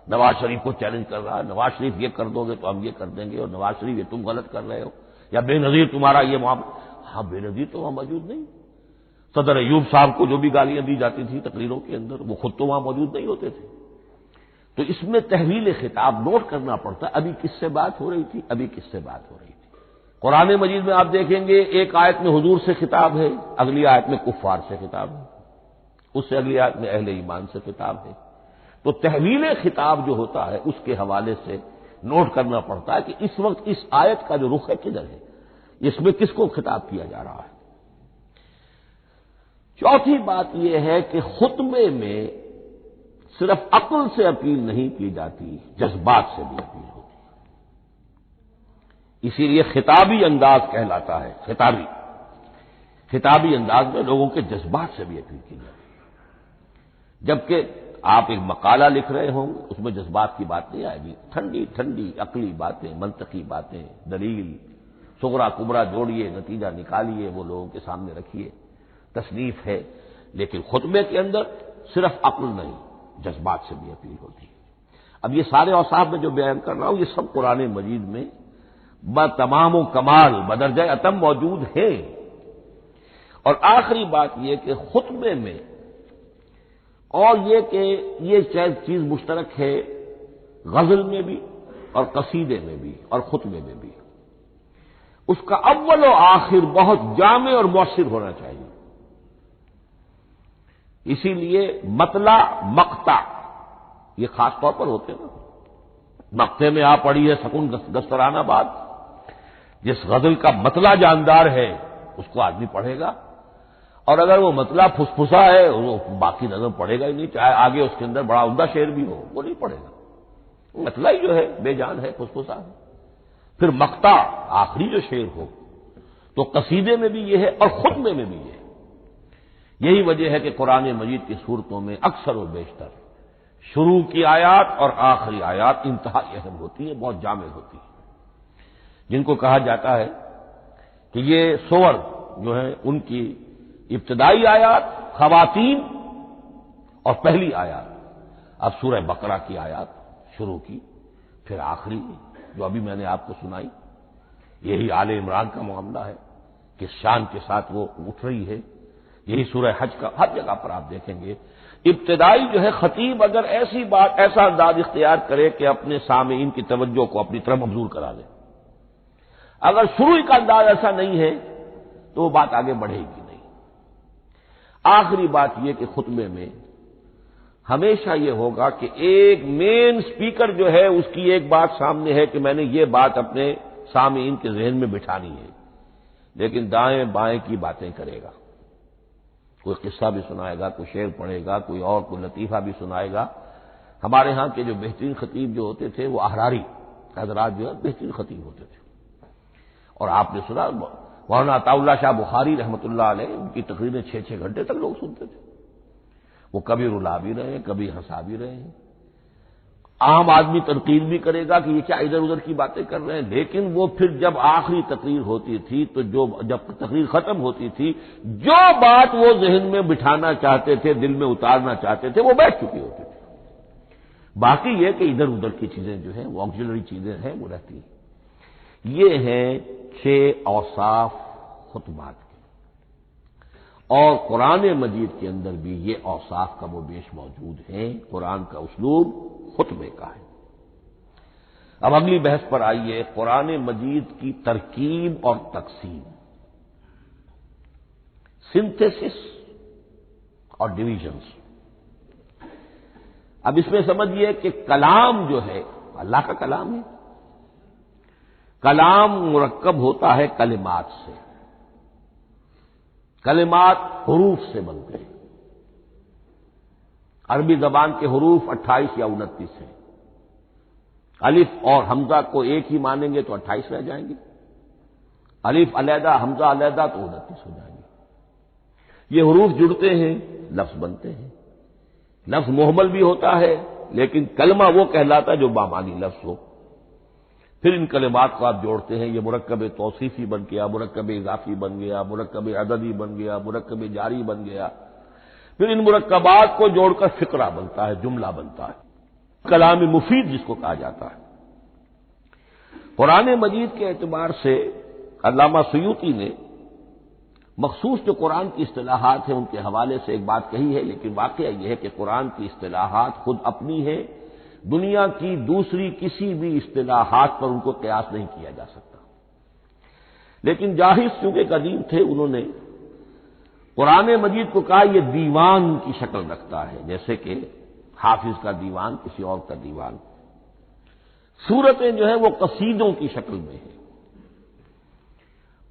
نواز شریف کو چیلنج کر رہا ہے، نواز شریف یہ کر دو گے تو ہم یہ کر دیں گے، اور نواز شریف یہ تم غلط کر رہے ہو، یا بے نظیر تمہارا یہ معاملہ۔ ہاں بے نظیر تو وہاں موجود نہیں، صدر ایوب صاحب کو جو بھی گالیاں دی جاتی تھی تقریروں کے اندر، وہ خود تو وہاں موجود نہیں ہوتے تھے۔ تو اس میں تحویل خطاب نوٹ کرنا پڑتا ہے، ابھی کس سے بات ہو رہی تھی، ابھی کس سے بات ہو رہی تھی۔ قرآن مجید میں آپ دیکھیں گے ایک آیت میں حضور سے خطاب ہے، اگلی آیت میں کفار سے خطاب ہے، اس سے اگلی آیت میں اہل ایمان سے خطاب ہے۔ تو تحویل خطاب جو ہوتا ہے اس کے حوالے سے نوٹ کرنا پڑتا ہے کہ اس وقت اس آیت کا جو رخ ہے کدھر ہے، اس میں کس کو خطاب کیا جا رہا ہے۔ چوتھی بات یہ ہے کہ خطبے میں صرف عقل سے اپیل نہیں کی جاتی، جذبات سے بھی اپیل ہوتی ہے۔ اسی لیے خطابی انداز کہلاتا ہے، خطابی انداز میں لوگوں کے جذبات سے بھی اپیل کی جاتی ہے۔ جبکہ آپ ایک مقالہ لکھ رہے ہوں، اس میں جذبات کی بات نہیں آئے گی، ٹھنڈی ٹھنڈی عقلی باتیں، منطقی باتیں، دلیل صغرا کبرا جوڑیے، نتیجہ نکالیے، وہ لوگوں کے سامنے رکھیے، تصنیف ہے۔ لیکن خطبے کے اندر صرف عقل نہیں، جذبات سے بھی اپیل ہوتی ہے۔ اب یہ سارے اوصاف میں جو بیان کر رہا ہوں، یہ سب قرآن مجید میں بتمام و کمال بدرجہ اتم موجود ہیں۔ اور آخری بات یہ کہ خطبے میں، اور یہ کہ یہ چیز مشترک ہے غزل میں بھی اور قصیدے میں بھی اور خطبے میں بھی، اس کا اول و آخر بہت جامع اور مؤثر ہونا چاہیے۔ اسی لیے مطلع مقطع یہ خاص طور پر ہوتے ہیں نا، مقطع میں آپ پڑھی ہے سکون دسترانہ باد، جس غزل کا مطلع جاندار ہے اس کو آدمی پڑھے گا، اور اگر وہ مطلع پھسپھسا ہے وہ باقی نظم پڑھے گا ہی نہیں، چاہے آگے اس کے اندر بڑا عمدہ شعر بھی ہو وہ نہیں پڑھے گا، مطلع ہی جو ہے بے جان ہے، پھسپھسا ہے۔ پھر مقطع آخری جو شعر ہو، تو قصیدے میں بھی یہ ہے اور خطبے میں بھی یہ ہے۔ یہی وجہ ہے کہ قرآن مجید کی صورتوں میں اکثر و بیشتر شروع کی آیات اور آخری آیات انتہائی اہم ہوتی ہیں، بہت جامع ہوتی ہیں، جن کو کہا جاتا ہے کہ یہ سور جو ہیں ان کی ابتدائی آیات، خواتین اور پہلی آیات۔ اب سورہ بقرہ کی آیات شروع کی، پھر آخری جو ابھی میں نے آپ کو سنائی، یہی آل عمران کا معاملہ ہے، کس شان کے ساتھ وہ اٹھ رہی ہے۔ یہی سورہ حج کا ہر جگہ پر آپ دیکھیں گے ابتدائی جو ہے خطیب اگر ایسی بات، ایسا انداز اختیار کرے کہ اپنے سامعین کی توجہ کو اپنی طرف مبذول کرا دے، اگر شروع کا انداز ایسا نہیں ہے تو وہ بات آگے بڑھے گی نہیں۔ آخری بات یہ کہ خطبے میں ہمیشہ یہ ہوگا کہ ایک مین سپیکر جو ہے اس کی ایک بات سامنے ہے کہ میں نے یہ بات اپنے سامعین کے ذہن میں بٹھانی ہے، لیکن دائیں بائیں کی باتیں کرے گا، کوئی قصہ بھی سنائے گا، کوئی شعر پڑھے گا، کوئی اور کوئی لطیفہ بھی سنائے گا۔ ہمارے ہاں کے جو بہترین خطیب جو ہوتے تھے وہ احراری حضرات جو ہے بہترین خطیب ہوتے تھے، اور آپ نے سنا مولانا عطا اللہ شاہ بخاری رحمۃ اللہ علیہ، ان کی تقریریں 6 گھنٹے تک لوگ سنتے تھے، وہ کبھی رلا بھی رہے ہیں، کبھی ہنسا بھی رہے ہیں۔ عام آدمی تنقید بھی کرے گا کہ یہ کیا ادھر ادھر کی باتیں کر رہے ہیں، لیکن وہ پھر جب آخری تقریر ہوتی تھی تو جب تقریر ختم ہوتی تھی، جو بات وہ ذہن میں بٹھانا چاہتے تھے، دل میں اتارنا چاہتے تھے، وہ بیٹھ چکی ہوتی تھی۔ باقی یہ کہ ادھر ادھر کی چیزیں جو ہیں وہ آکسیلری چیزیں ہیں وہ رہتی ہیں۔ یہ ہیں 6 اوصاف خطبات کے، اور قرآن مجید کے اندر بھی یہ اوصاف کم و بیش موجود ہیں۔ قرآن کا اسلوب خطبے کا ہے۔ اب اگلی بحث پر آئیے، قرآن مجید کی ترکیب اور تقسیم، سنتھیسس اور ڈویژنز۔ اب اس میں سمجھیے کہ کلام جو ہے اللہ کا کلام ہے، کلام مرکب ہوتا ہے کلمات سے، کلمات حروف سے بنتے ہیں۔ عربی زبان کے حروف 28 یا 29 ہیں، الف اور حمزہ کو ایک ہی مانیں گے تو 28 رہ جائیں گے، الف علیحدہ حمزہ علیحدہ تو 29 ہو جائیں گے۔ یہ حروف جڑتے ہیں، لفظ بنتے ہیں۔ لفظ محمل بھی ہوتا ہے، لیکن کلمہ وہ کہلاتا ہے جو بامانی لفظ ہو۔ پھر ان کلمات کو آپ جوڑتے ہیں، یہ مرکب توصیفی بن گیا، مرکب اضافی بن گیا، مرکب عددی بن گیا، مرکب جاری بن گیا۔ پھر ان مرکبات کو جوڑ کر فقرہ بنتا ہے، جملہ بنتا ہے، کلام مفید جس کو کہا جاتا ہے۔ قرآن مجید کے اعتبار سے علامہ سیوطی نے مخصوص جو قرآن کی اصطلاحات ہیں ان کے حوالے سے ایک بات کہی ہے، لیکن واقعہ یہ ہے کہ قرآن کی اصطلاحات خود اپنی ہیں، دنیا کی دوسری کسی بھی اصطلاحات پر ان کو قیاس نہیں کیا جا سکتا۔ لیکن جاہز چونکہ قدیم تھے، انہوں نے قرآن مجید کو کہا یہ دیوان کی شکل رکھتا ہے، جیسے کہ حافظ کا دیوان، کسی اور کا دیوان۔ سورتیں جو ہیں وہ قصیدوں کی شکل میں ہیں،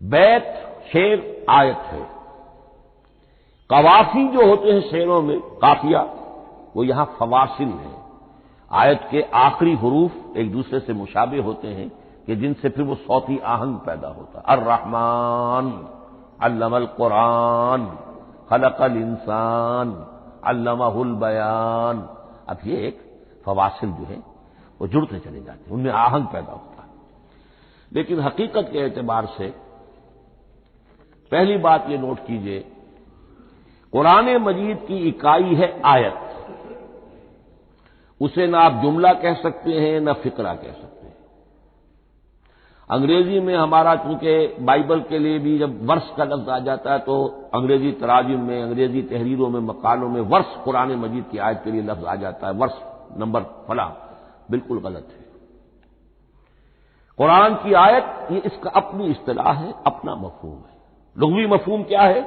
بیت شعر آیت ہے، قوافی جو ہوتے ہیں شعروں میں قافیہ وہ یہاں فواصل ہے. آیت کے آخری حروف ایک دوسرے سے مشابہ ہوتے ہیں کہ جن سے پھر وہ صوتی آہنگ پیدا ہوتا ہے. الرحمن علم القرآن خلق الانسان علمہ البیان. اب یہ ایک فواصل جو ہے وہ جڑتے چلے جاتے ہیں، ان میں آہنگ پیدا ہوتا ہے. لیکن حقیقت کے اعتبار سے پہلی بات یہ نوٹ کیجئے، قرآن مجید کی اکائی ہے آیت. اسے نہ آپ جملہ کہہ سکتے ہیں نہ فقرہ کہہ سکتے ہیں. انگریزی میں ہمارا چونکہ بائبل کے لیے بھی جب ورس کا لفظ آ جاتا ہے تو انگریزی تراجم میں، انگریزی تحریروں میں، مقالوں میں ورس قرآن مجید کی آیت کے لیے لفظ آ جاتا ہے، ورس نمبر فلاں. بالکل غلط ہے. قرآن کی آیت یہ اس کا اپنی اصطلاح ہے، اپنا مفہوم ہے. لغوی مفہوم کیا ہے؟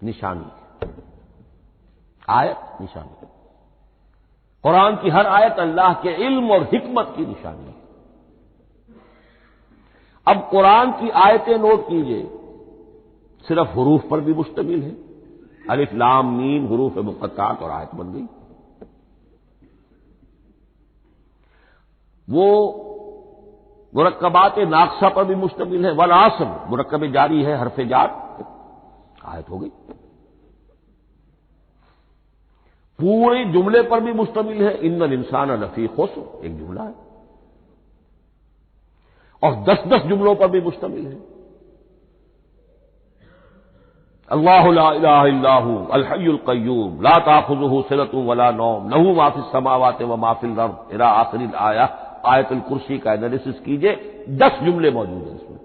نشانی. آیت نشانی. قرآن کی ہر آیت اللہ کے علم اور حکمت کی نشانی ہے. اب قرآن کی آیتیں نوٹ کیجئے، صرف حروف پر بھی مشتمل ہے. الف لام میم حروف مقطعات اور آیت بن گئی. وہ مرکبات ناقصہ پر بھی مشتمل ہے. والعصر مرکب جاری ہے، حرف جار، آیت ہو گئی. پورے جملے پر بھی مشتمل ہے. ان الانسان لفی خسر ایک جملہ ہے، اور 10 جملوں پر بھی مشتمل ہے. اللہ لا الہ الا هو الحی القیوم لا تاخذہ سنۃ ولا نوم لہ ما فی السماوات وما فی الارض الی آخر الآیہ. آیت الکرسی کا انالیسس کیجئے، 10 جملے موجود ہیں اس میں.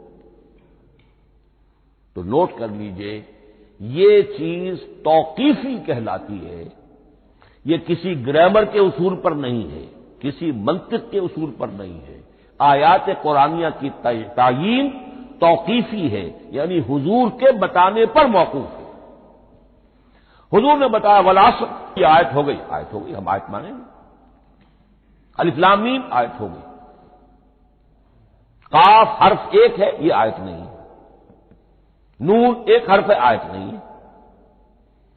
تو نوٹ کر لیجئے، یہ چیز توقیفی کہلاتی ہے. یہ کسی گرامر کے اصول پر نہیں ہے، کسی منطق کے اصول پر نہیں ہے. آیات قرآنیہ کی تعیین توقیفی ہے، یعنی حضور کے بتانے پر موقوف ہے. حضور نے بتایا والعصر، یہ آیت ہو گئی. آیت ہو گئی، ہم آیت مانیں گے. الف لام میم آیت ہو گئی. قاف حرف ایک ہے، یہ آیت نہیں ہے. نون ایک حرف ہے، آیت نہیں ہے.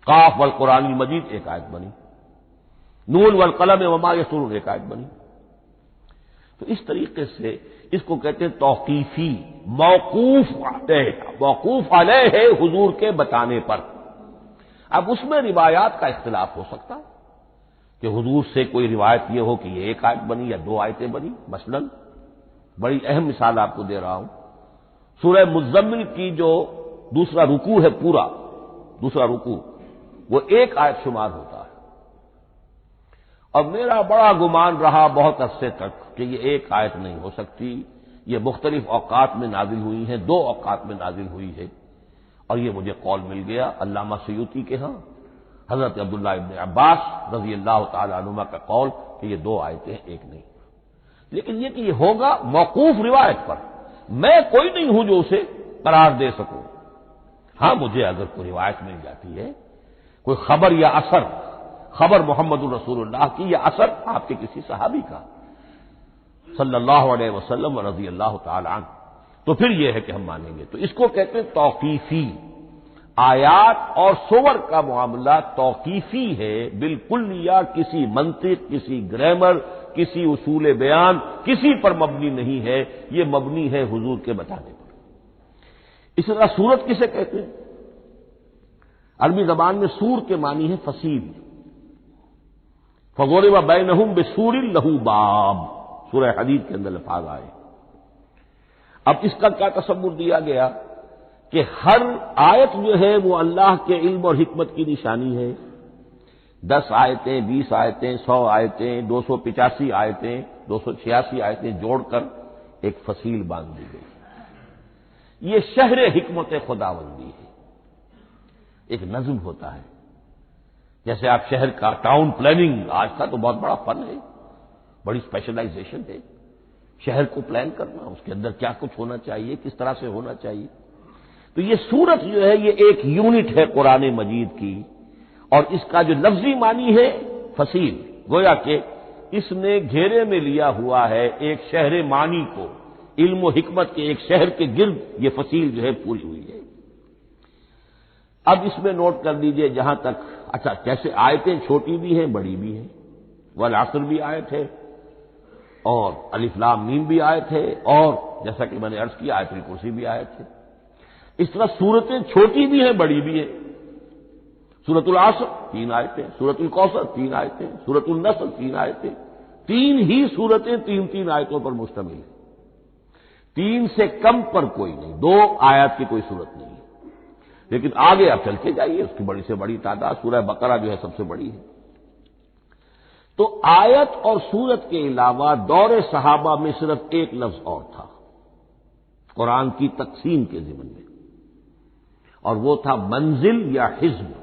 قاف والقرآن المجید ایک آیت بنی. نون والقلم وما یسطرون ایک آیت بنی. تو اس طریقے سے اس کو کہتے ہیں توقیفی، موقوف علیہ ہے حضور کے بتانے پر. اب اس میں روایات کا اختلاف ہو سکتا ہے کہ حضور سے کوئی روایت یہ ہو کہ یہ ایک آیت بنی یا 2 آیتیں بنی. مثلا بڑی اہم مثال آپ کو دے رہا ہوں، سورہ مزمل کی جو دوسرا رکوع ہے، پورا دوسرا رکوع وہ ایک آیت شمار ہوتا ہے. اور میرا بڑا گمان رہا بہت عرصے تک کہ یہ ایک آیت نہیں ہو سکتی، یہ مختلف اوقات میں نازل ہوئی ہیں، 2 اوقات میں نازل ہوئی ہے. اور یہ مجھے قول مل گیا علامہ سیوطی کے ہاں، حضرت عبداللہ ابن عباس رضی اللہ تعالی عنہما کا قول کہ یہ 2 آیتیں ایک نہیں. لیکن یہ کہ یہ ہوگا موقوف روایت پر، میں کوئی نہیں ہوں جو اسے قرار دے سکوں. ہاں مجھے اگر کوئی روایت مل جاتی ہے، کوئی خبر یا اثر، خبر محمد الرسول اللہ کی یا اثر آپ کے کسی صحابی کا صلی اللہ علیہ وسلم و رضی اللہ تعالی عنہ، تو پھر یہ ہے کہ ہم مانیں گے. تو اس کو کہتے ہیں توقیفی. آیات اور سور کا معاملہ توقیفی ہے بالکل، یا کسی منطق، کسی گرامر، کسی اصول بیان، کسی پر مبنی نہیں ہے. یہ مبنی ہے حضور کے بتانے پر. اس طرح سورت کسے کہتے ہیں؟ عربی زبان میں سور کے معنی ہے فصیل. فضرب بینہم بسور لہ باب، سورہ حدید کے اندر الفاظ آئے. اب اس کا کیا تصور دیا گیا کہ ہر آیت جو ہے وہ اللہ کے علم اور حکمت کی نشانی ہے. 10 آیتیں، 20 آیتیں، 100 آیتیں، 285 آیتیں، 286 آیتیں جوڑ کر ایک فصیل باندھ دی گئی. یہ شہر حکمت خداوندی ہے. ایک نظم ہوتا ہے، جیسے آپ شہر کا ٹاؤن پلاننگ آج کا تو بہت بڑا فن ہے، بڑی اسپیشلائزیشن ہے. شہر کو پلان کرنا، اس کے اندر کیا کچھ ہونا چاہیے، کس طرح سے ہونا چاہیے. تو یہ سورت جو ہے یہ ایک یونٹ ہے قرآن مجید کی، اور اس کا جو لفظی معنی ہے فصیل، گویا کہ اس نے گھیرے میں لیا ہوا ہے ایک شہر معنی کو. علم و حکمت کے ایک شہر کے گرد یہ فصیل جو ہے پوری ہوئی ہے. اب اس میں نوٹ کر لیجئے جہاں تک، اچھا جیسے آیتیں چھوٹی بھی ہیں بڑی بھی ہیں، والعصر بھی آیت ہے اور الف لام میم بھی آیت ہے، اور جیسا کہ میں نے عرض کیا آیت الکرسی بھی آیت ہے۔ اس طرح سورتیں چھوٹی بھی ہیں بڑی بھی ہیں۔ سورۃ العصر 3 آیتیں، سورۃ الکوثر 3 آیتیں، سورۃ النصر 3 آیتیں، 3 ہی سورتیں 3 آیتوں پر مشتمل ہیں، 3 سے کم پر کوئی نہیں، 2 آیات کی کوئی صورت نہیں ہے۔ لیکن آگے آپ چلتے جائیے، اس کی بڑی سے بڑی تعداد سورہ بقرہ جو ہے سب سے بڑی ہے۔ تو آیت اور سورت کے علاوہ دور صحابہ میں صرف ایک لفظ اور تھا قرآن کی تقسیم کے ضمن میں، اور وہ تھا منزل یا حزب۔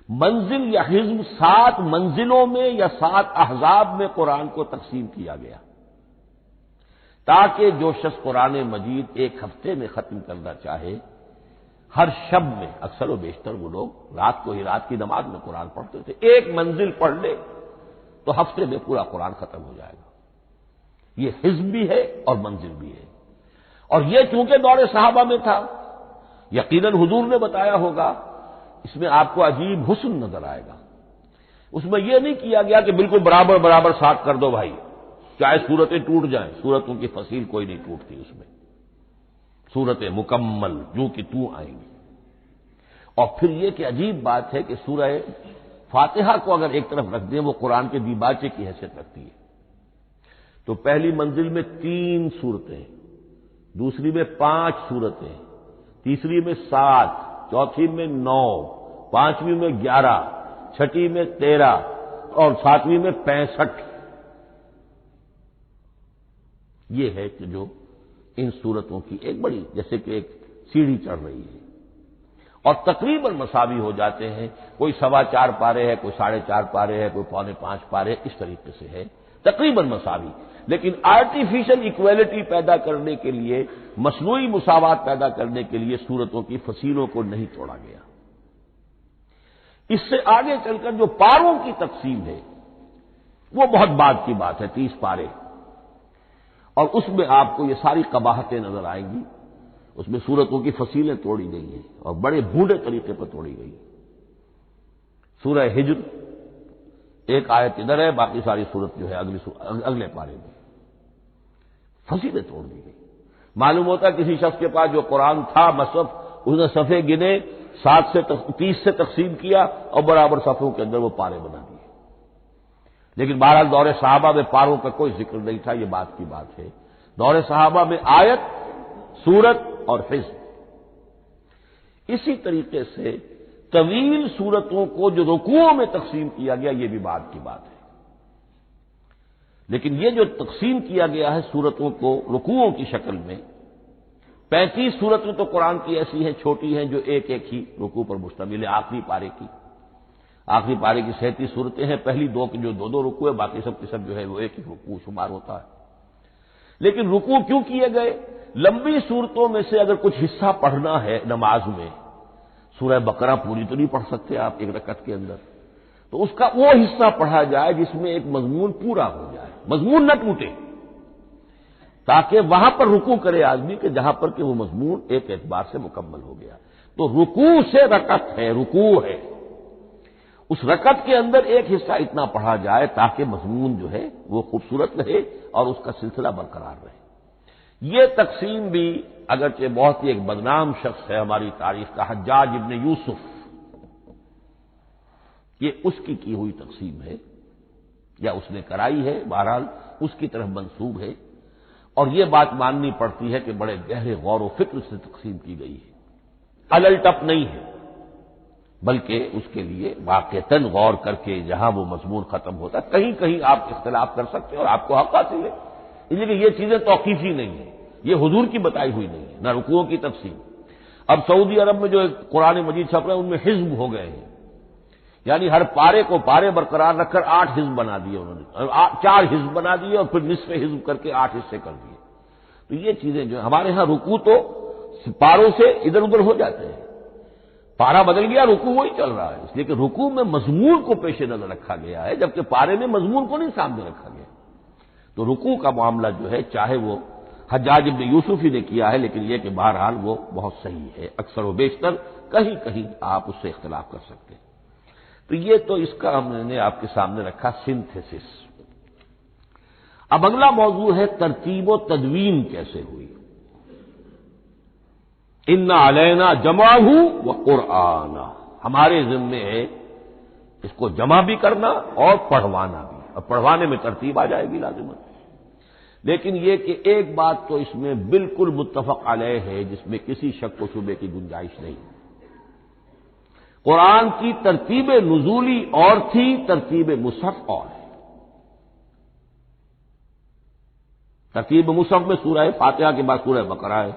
منزل یا حزب 7 منزلوں میں یا 7 احزاب میں قرآن کو تقسیم کیا گیا، تاکہ جو شخص قرآن مجید ایک ہفتے میں ختم کرنا چاہے، ہر شب میں، اکثر و بیشتر وہ لوگ رات کو ہی رات کی نماز میں قرآن پڑھتے تھے، ایک منزل پڑھ لے تو ہفتے میں پورا قرآن ختم ہو جائے گا۔ یہ حزب بھی ہے اور منزل بھی ہے، اور یہ چونکہ دور صحابہ میں تھا، یقیناً حضور نے بتایا ہوگا، اس میں آپ کو عجیب حسن نظر آئے گا۔ اس میں یہ نہیں کیا گیا کہ بالکل برابر برابر 7 کر دو بھائی، چاہے صورتیں ٹوٹ جائیں، صورتوں کی فصیل کوئی نہیں ٹوٹتی اس میں، صورتیں مکمل جو کہ تو آئیں گی۔ اور پھر یہ کہ عجیب بات ہے کہ سورہ فاتحہ کو اگر ایک طرف رکھ دیں، وہ قرآن کے دیباچے کی حیثیت رکھتی ہے، تو پہلی منزل میں 3 سورتیں، دوسری میں 5 سورتیں، تیسری میں 7، چوتھی میں 9، پانچویں میں 11، چھٹی میں 13 اور 7ویں میں 65۔ یہ ہے کہ جو ان صورتوں کی ایک بڑی جیسے کہ ایک سیڑھی چڑھ رہی ہے، اور تقریباً مساوی ہو جاتے ہیں، کوئی 4.25 پارے ہے، کوئی 4.5 پارے ہے، کوئی 4.25 پارے، اس طریقے سے ہے، تقریباً مساوی۔ لیکن آرٹیفیشل ایکویلٹی پیدا کرنے کے لیے، مصنوعی مساوات پیدا کرنے کے لیے صورتوں کی فصیلوں کو نہیں توڑا گیا۔ اس سے آگے چل کر جو پاروں کی تقسیم ہے وہ بہت بعد کی بات ہے، 30 پارے، اور اس میں آپ کو یہ ساری قباحتیں نظر آئیں گی۔ اس میں صورتوں کی فصیلیں توڑی گئی ہیں اور بڑے بھونڈے طریقے پر توڑی گئی۔ سورہ ہجر ایک آیت ادھر ہے، باقی ساری صورت جو ہے اگلے پارے میں فصیلیں توڑ دی گئی۔ معلوم ہوتا ہے کسی شخص کے پاس جو قرآن تھا مصحف، اس نے صفحے گنے، 7 سے 30 سے تقسیم کیا اور برابر صفحوں کے اندر وہ پارے بنا دیے۔ لیکن بہرحال دور صحابہ میں پاروں کا کوئی ذکر نہیں تھا، یہ بات کی بات ہے۔ دور صحابہ میں آیت، سورت اور حزب۔ اسی طریقے سے طویل سورتوں کو جو رکوعوں میں تقسیم کیا گیا، یہ بھی بات کی بات ہے۔ لیکن یہ جو تقسیم کیا گیا ہے سورتوں کو رکوعوں کی شکل میں، 35 سورتیں تو قرآن کی ایسی ہیں چھوٹی ہیں جو ایک ایک ہی رکوع پر مشتمل ہے، آخری پارے کی۔ آخری پارے کی 37 سورتیں ہیں، پہلی 2 کی جو 2 رکوع ہے، باقی سب کی سب جو ہے وہ ایک ہی رکوع شمار ہوتا ہے۔ لیکن رکوع کیوں کیے گئے؟ لمبی صورتوں میں سے اگر کچھ حصہ پڑھنا ہے نماز میں، سورہ بقرہ پوری تو نہیں پڑھ سکتے آپ ایک رکعت کے اندر، تو اس کا وہ حصہ پڑھا جائے جس میں ایک مضمون پورا ہو جائے، مضمون نہ ٹوٹے، تاکہ وہاں پر رکوع کرے آدمی کہ جہاں پر کہ وہ مضمون ایک اعتبار سے مکمل ہو گیا۔ تو رکوع سے رکعت ہے، رکوع ہے، اس رکعت کے اندر ایک حصہ اتنا پڑھا جائے تاکہ مضمون جو ہے وہ خوبصورت رہے اور اس کا سلسلہ برقرار رہے۔ یہ تقسیم بھی اگرچہ بہت ہی ایک بدنام شخص ہے ہماری تاریخ کا، حجاج ابن یوسف، یہ اس کی ہوئی تقسیم ہے یا اس نے کرائی ہے، بہرحال اس کی طرف منسوب ہے، اور یہ بات ماننی پڑتی ہے کہ بڑے گہرے غور و فکر سے تقسیم کی گئی ہے، الل ٹپ نہیں ہے، بلکہ اس کے لیے واقعتاً غور کر کے جہاں وہ مضمون ختم ہوتا ہے، کہیں کہیں آپ اختلاف کر سکتے ہیں اور آپ کو حق حاصل ہے، اس لیے کہ یہ چیزیں توقیفی نہیں ہیں، یہ حضور کی بتائی ہوئی نہیں ہے، نہ رکوعوں کی تفصیل۔ اب سعودی عرب میں جو قرآن مجید چھپ رہے ہیں ان میں حزب ہو گئے ہیں، یعنی ہر پارے کو پارے برقرار رکھ کر 8 حزب بنا دیے انہوں نے، 4 حزب بنا دیے اور پھر نصف حزب کر کے 8 حصے کر دیے۔ تو یہ چیزیں جو ہمارے ہاں رکوع تو پاروں سے ادھر ادھر ہو جاتے ہیں، پارا بدل گیا رکوع وہی چل رہا ہے، اس لیے کہ رکوع میں مضمون کو پیش نظر رکھا گیا ہے، جبکہ پارے میں مضمون کو نہیں سامنے رکھا گیا۔ تو رکوع کا معاملہ جو ہے چاہے وہ حجاج ابن یوسف ہی نے کیا ہے، لیکن یہ کہ بہرحال وہ بہت صحیح ہے، اکثر و بیشتر کہیں کہیں آپ اس سے اختلاف کر سکتے ہیں۔ تو یہ تو اس کا ہم نے آپ کے سامنے رکھا سنتھیسس۔ اب اگلا موضوع ہے ترتیب و تدوین کیسے ہوئی۔ ان علینا جمعہ و قرآن، ہمارے ذمے ہے اس کو جمع بھی کرنا اور پڑھوانا بھی، اور پڑھوانے میں ترتیب آ جائے گی لازماً۔ لیکن یہ کہ ایک بات تو اس میں بالکل متفق علیہ ہے، جس میں کسی شک و شبے کی گنجائش نہیں۔ قرآن کی ترتیب نزولی اور تھی، ترتیب مصحف اور ہے۔ ترتیب مصحف میں سورہ فاتحہ کے بعد سورہ بقرہ ہے۔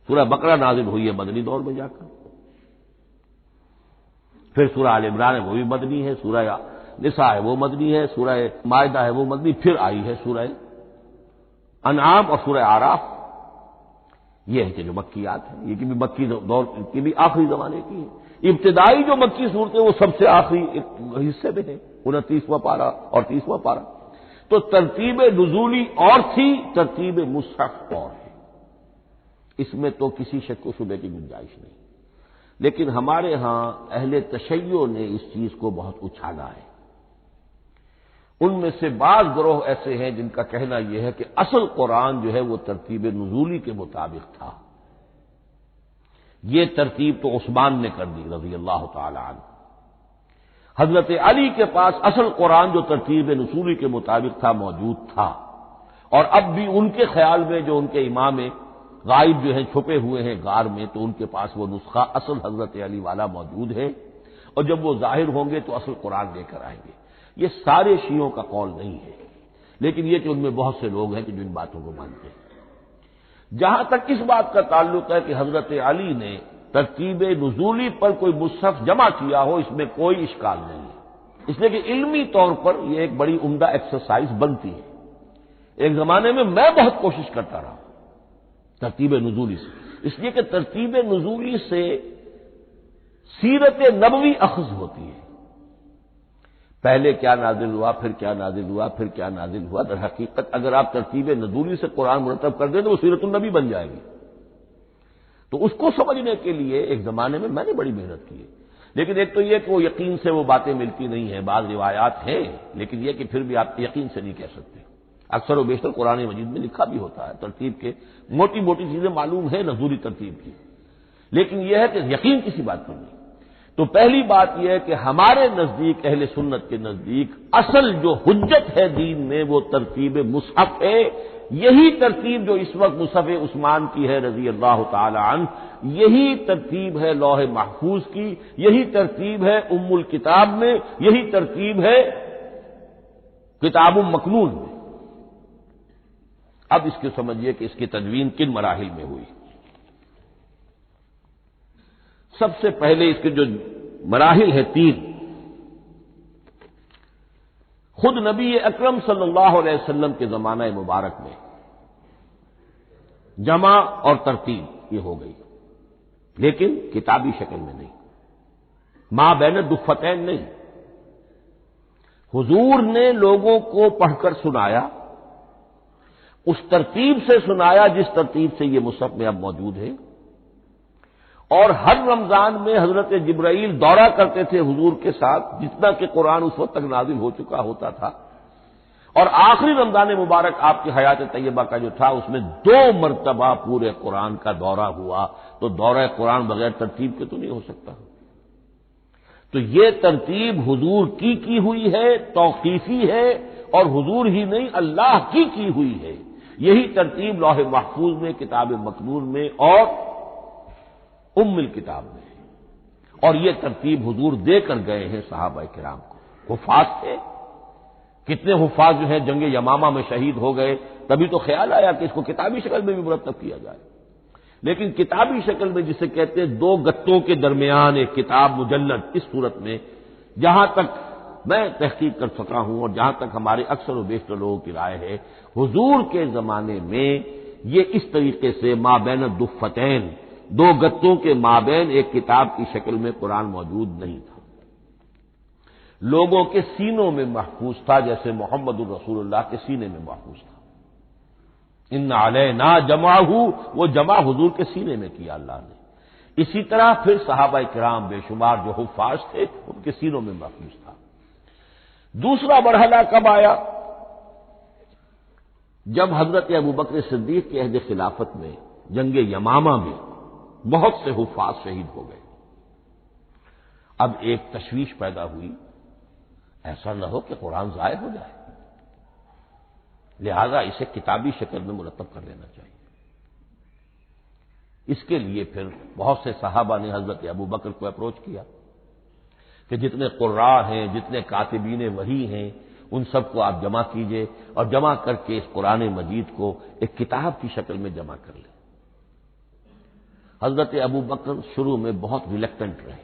سورہ بقرہ نازل ہوئی ہے مدنی دور میں جا کر، پھر سورہ آل عمران ہے وہ بھی مدنی ہے، سورہ نساء ہے وہ مدنی ہے، سورہ مائدہ ہے وہ مدنی، پھر آئی ہے سورہ انعام اور سورہ اعراف۔ یہ ہے کہ جو مکیات ہیں، یہ کہ بھی مکی دور کی بھی آخری زمانے کی ہے۔ ابتدائی جو مکی صورتیں وہ سب سے آخری حصے میں ہیں، 29واں پارہ اور 30واں پارہ۔ تو ترتیب نزولی اور تھی، ترتیب مصحف اور ہے، اس میں تو کسی شک و شبے کی گنجائش نہیں۔ لیکن ہمارے ہاں اہل تشیع نے اس چیز کو بہت اچھالا ہے۔ ان میں سے بعض گروہ ایسے ہیں جن کا کہنا یہ ہے کہ اصل قرآن جو ہے وہ ترتیب نزولی کے مطابق تھا، یہ ترتیب تو عثمان نے کر دی رضی اللہ تعالی عنہ۔ حضرت علی کے پاس اصل قرآن جو ترتیب نزولی کے مطابق تھا موجود تھا، اور اب بھی ان کے خیال میں جو ان کے امام غائب جو ہیں چھپے ہوئے ہیں غار میں، تو ان کے پاس وہ نسخہ اصل حضرت علی والا موجود ہے، اور جب وہ ظاہر ہوں گے تو اصل قرآن لے کر آئیں گے۔ یہ سارے شیعوں کا قول نہیں ہے، لیکن یہ کہ ان میں بہت سے لوگ ہیں کہ جو ان باتوں کو مانتے ہیں۔ جہاں تک اس بات کا تعلق ہے کہ حضرت علی نے ترتیب نزولی پر کوئی مصحف جمع کیا ہو، اس میں کوئی اشکال نہیں ہے، اس لیے کہ علمی طور پر یہ ایک بڑی عمدہ ایکسرسائز بنتی ہے۔ ایک زمانے میں بہت کوشش کرتا رہا ترتیب نزولی سے، اس لیے کہ ترتیب نزولی سے سیرت نبوی اخذ ہوتی ہے، پہلے کیا نازل ہوا، پھر کیا نازل ہوا، پھر کیا نازل ہوا۔ در حقیقت اگر آپ ترتیب نزولی سے قرآن مرتب کر دیں تو وہ سیرت النبی بن جائے گی۔ تو اس کو سمجھنے کے لیے ایک زمانے میں نے بڑی محنت کی ہے، لیکن ایک تو یہ کہ وہ یقین سے وہ باتیں ملتی نہیں ہیں، بعض روایات ہیں، لیکن یہ کہ پھر بھی آپ یقین سے نہیں کہہ سکتے۔ اکثر و بیشتر قرآن مجید میں لکھا بھی ہوتا ہے، ترتیب کے موٹی موٹی چیزیں معلوم ہیں نزولی ترتیب کی، لیکن یہ ہے کہ یقین کسی بات پر نہیں۔ تو پہلی بات یہ ہے کہ ہمارے نزدیک، اہل سنت کے نزدیک، اصل جو حجت ہے دین میں وہ ترتیب مصحف ہے۔ یہی ترتیب جو اس وقت مصحف عثمان کی ہے رضی اللہ تعالی عنہ، یہی ترتیب ہے لوح محفوظ کی، یہی ترتیب ہے ام الکتاب میں، یہی ترتیب ہے کتاب مکنون میں۔ اب اس کو سمجھیے کہ اس کی تدوین کن مراحل میں ہوئی۔ سب سے پہلے اس کے جو مراحل ہے 3، خود نبی اکرم صلی اللہ علیہ وسلم کے زمانہ مبارک میں جمع اور ترتیب یہ ہو گئی، لیکن کتابی شکل میں نہیں، ما بین الدفتین نہیں۔ حضور نے لوگوں کو پڑھ کر سنایا، اس ترتیب سے سنایا جس ترتیب سے یہ مصحف میں اب موجود ہے، اور ہر رمضان میں حضرت جبرائیل دورہ کرتے تھے حضور کے ساتھ، جتنا کہ قرآن اس وقت تک نازل ہو چکا ہوتا تھا، اور آخری رمضان مبارک آپ کی حیات طیبہ کا جو تھا اس میں 2 مرتبہ پورے قرآن کا دورہ ہوا، تو دورہ قرآن بغیر ترتیب کے تو نہیں ہو سکتا۔ تو یہ ترتیب حضور کی ہوئی ہے، توقیفی ہے، اور حضور ہی نہیں اللہ کی ہوئی ہے۔ یہی ترتیب لوح محفوظ میں، کتاب مکنون میں اور ام الکتاب میں، اور یہ ترتیب حضور دے کر گئے ہیں صحابہ کرام کو۔ حفاظ تھے، کتنے حفاظ جو ہیں جنگ یمامہ میں شہید ہو گئے، تبھی تو خیال آیا کہ اس کو کتابی شکل میں بھی مرتب کیا جائے، لیکن کتابی شکل میں جسے کہتے ہیں 2 گتوں کے درمیان ایک کتاب مجلد، اس صورت میں جہاں تک میں تحقیق کر سکا ہوں اور جہاں تک ہمارے اکثر و بیشتر لوگوں کی رائے ہے، حضور کے زمانے میں یہ اس طریقے سے ما بین الدفتین، 2 گتوں کے مابین ایک کتاب کی شکل میں قرآن موجود نہیں تھا، لوگوں کے سینوں میں محفوظ تھا، جیسے محمد الرسول اللہ کے سینے میں محفوظ تھا۔ ان علینا جمعہ، وہ جمع حضور کے سینے میں کیا اللہ نے. اسی طرح پھر صحابہ کرام بے شمار جو حفاظ تھے ان کے سینوں میں محفوظ تھا. دوسرا مرحلہ کب آیا؟ جب حضرت ابوبکر صدیق کے عہد خلافت میں جنگ یمامہ میں بہت سے حفاظ شہید ہو گئے. اب ایک تشویش پیدا ہوئی، ایسا نہ ہو کہ قرآن ضائع ہو جائے، لہذا اسے کتابی شکل میں مرتب کر لینا چاہیے. اس کے لیے پھر بہت سے صحابہ نے حضرت ابوبکر کو اپروچ کیا کہ جتنے قراء ہیں، جتنے کاتبین وحی ہیں، ان سب کو آپ جمع کیجئے اور جمع کر کے اس قرآن مجید کو ایک کتاب کی شکل میں جمع کر لیں. حضرت ابوبکر شروع میں بہت ریلیکٹنٹ رہے.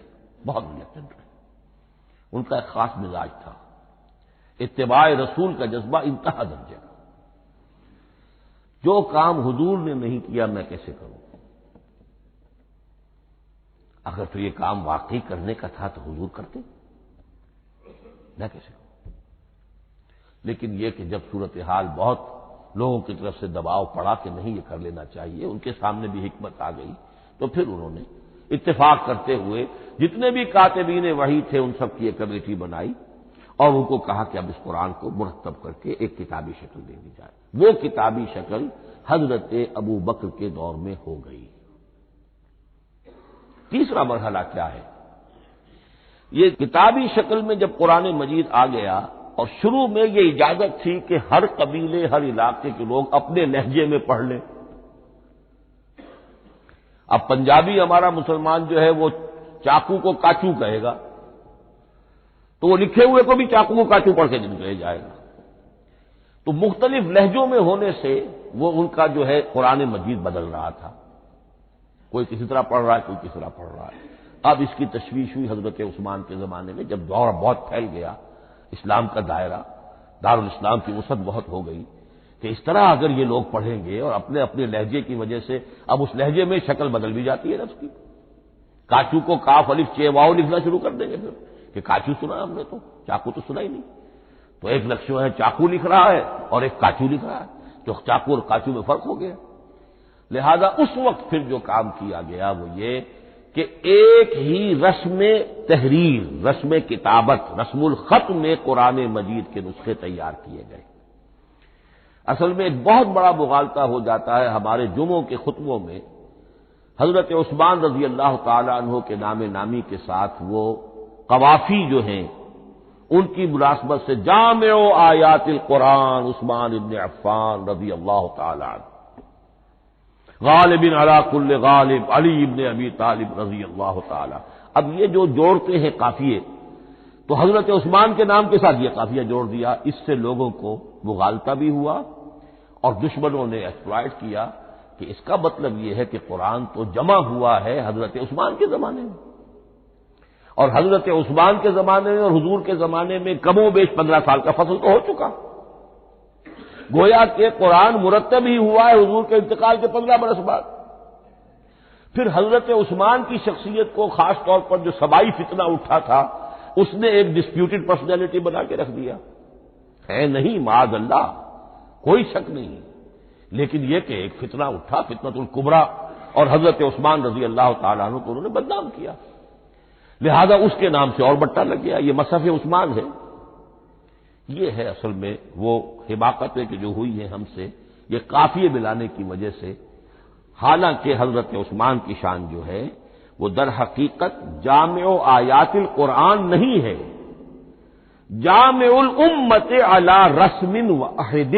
ان کا ایک خاص مزاج تھا، اتباع رسول کا جذبہ انتہا درجے کا. جو کام حضور نے نہیں کیا میں کیسے کروں؟ اگر تو یہ کام واقعی کرنے کا تھا تو حضور کرتے، میں کیسے کروں؟ لیکن یہ کہ جب صورتحال بہت لوگوں کی طرف سے دباؤ پڑا کہ نہیں یہ کر لینا چاہیے، ان کے سامنے بھی حکمت آ گئی، تو پھر انہوں نے اتفاق کرتے ہوئے جتنے بھی کاتبین وحی تھے ان سب کی ایک کمیٹی بنائی اور ان کو کہا کہ اب اس قرآن کو مرتب کر کے ایک کتابی شکل دے دی جائے. وہ کتابی شکل حضرت ابوبکر کے دور میں ہو گئی. تیسرا مرحلہ کیا ہے؟ یہ کتابی شکل میں جب قرآن مجید آ گیا اور شروع میں یہ اجازت تھی کہ ہر قبیلے، ہر علاقے کے لوگ اپنے لہجے میں پڑھ لیں. اب پنجابی ہمارا مسلمان جو ہے وہ چاقو کو کاچو کہے گا تو وہ لکھے ہوئے کو بھی چاقو کو کاچو پڑھ کے کہے جائے گا. تو مختلف لہجوں میں ہونے سے وہ ان کا جو ہے قرآن مجید بدل رہا تھا. کوئی کسی طرح پڑھ رہا ہے، کوئی کسی طرح پڑھ رہا ہے. اب اس کی تشویش ہوئی حضرت عثمان کے زمانے میں، جب دور بہت پھیل گیا، اسلام کا دائرہ، دارالاسلام کی وسعت بہت ہو گئی کہ اس طرح اگر یہ لوگ پڑھیں گے اور اپنے اپنے لہجے کی وجہ سے اب اس لہجے میں شکل بدل بھی جاتی ہے لفظ کی. کاچو کو کاف الف چے واؤ لکھنا شروع کر دیں گے پھر کہ کاچو سنا ہم نے، تو چاقو تو سنا ہی نہیں. تو ایک لفظ ہے چاقو لکھ رہا ہے اور ایک کاچو لکھ رہا ہے، تو چاقو اور کاچو میں فرق ہو گیا. لہذا اس وقت پھر جو کام کیا گیا وہ یہ کہ ایک ہی رسم تحریر، رسم کتابت، رسم الخط میں قرآن مجید کے نسخے تیار کیے گئے. اصل میں ایک بہت بڑا مغالطہ ہو جاتا ہے ہمارے جمعوں کے خطبوں میں. حضرت عثمان رضی اللہ تعالی عنہ کے نام نامی کے ساتھ وہ قوافی جو ہیں ان کی مناسبت سے جامع آیات القرآن عثمان ابن عفان رضی اللہ تعالی عنہ، غالب علی کل غالب علی ابن ابی طالب رضی اللہ تعالی. اب یہ جو جوڑتے ہیں قافیے، تو حضرت عثمان کے نام کے ساتھ یہ قافیہ جوڑ دیا. اس سے لوگوں کو مغالطہ بھی ہوا اور دشمنوں نے ایکسپلائٹ کیا کہ اس کا مطلب یہ ہے کہ قرآن تو جمع ہوا ہے حضرت عثمان کے زمانے میں، اور حضرت عثمان کے زمانے میں اور حضور کے زمانے میں کم و بیش 15 سال کا فصل تو ہو چکا. گویا کہ قرآن مرتب ہی ہوا ہے حضور کے انتقال کے 15 برس بعد. پھر حضرت عثمان کی شخصیت کو خاص طور پر جو سبائی فتنہ اٹھا تھا اس نے ایک ڈسپیوٹڈ پرسنالٹی بنا کے رکھ دیا ہے. نہیں معاذ اللہ، کوئی شک نہیں، لیکن یہ کہ ایک فتنہ اٹھا، فتنۃ الکبریٰ، اور حضرت عثمان رضی اللہ تعالیٰ عنہ کو انہوں نے بدنام کیا. لہذا اس کے نام سے اور بٹا لگ گیا، یہ مصحف عثمان ہے. یہ ہے اصل میں وہ حماقتیں کہ جو ہوئی ہیں ہم سے، یہ قافیے ملانے کی وجہ سے. حالانکہ حضرت عثمان کی شان جو ہے وہ در حقیقت جامع آیات القرآن نہیں ہے، جامع الامت علی رسم واحد،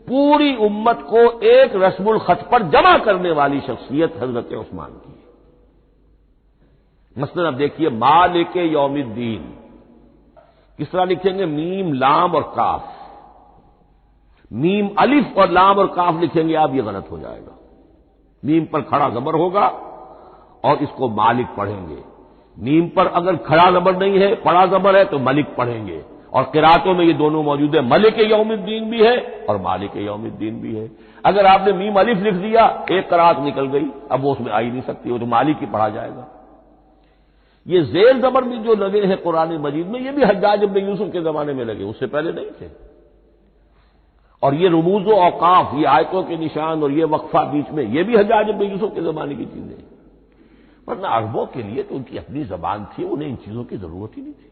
پوری امت کو ایک رسم الخط پر جمع کرنے والی شخصیت حضرت عثمان کی ہے. مثلا اب دیکھیے مالک یوم الدین کس طرح لکھیں گے؟ میم لام اور کاف. میم الف اور لام اور کاف لکھیں گے آپ، یہ غلط ہو جائے گا. میم پر کھڑا زبر ہوگا اور اس کو مالک پڑھیں گے. میم پر اگر کھڑا زبر نہیں ہے، پڑا زبر ہے تو ملک پڑھیں گے. اور قراتوں میں یہ دونوں موجود ہے، ملک یوم الدین بھی ہے اور مالک یوم الدین بھی ہے. اگر آپ نے میم الف لکھ دیا ایک قرات نکل گئی، اب وہ اس میں آ ہی نہیں سکتی، وہ تو مالک ہی پڑھا جائے گا. یہ زیر زبر بھی جو لگے ہیں قرآن مجید میں، یہ بھی حجاج ابن یوسف کے زمانے میں لگے، اس سے پہلے نہیں تھے. اور یہ رموز و اوقاف، یہ آیتوں کے نشان اور یہ وقفہ بیچ میں، یہ بھی حجاج بن یوسف کے زمانے کی چیزیں ہیں، ورنہ عربوں کے لیے تو ان کی اپنی زبان تھی، انہیں ان چیزوں کی ضرورت ہی نہیں تھی۔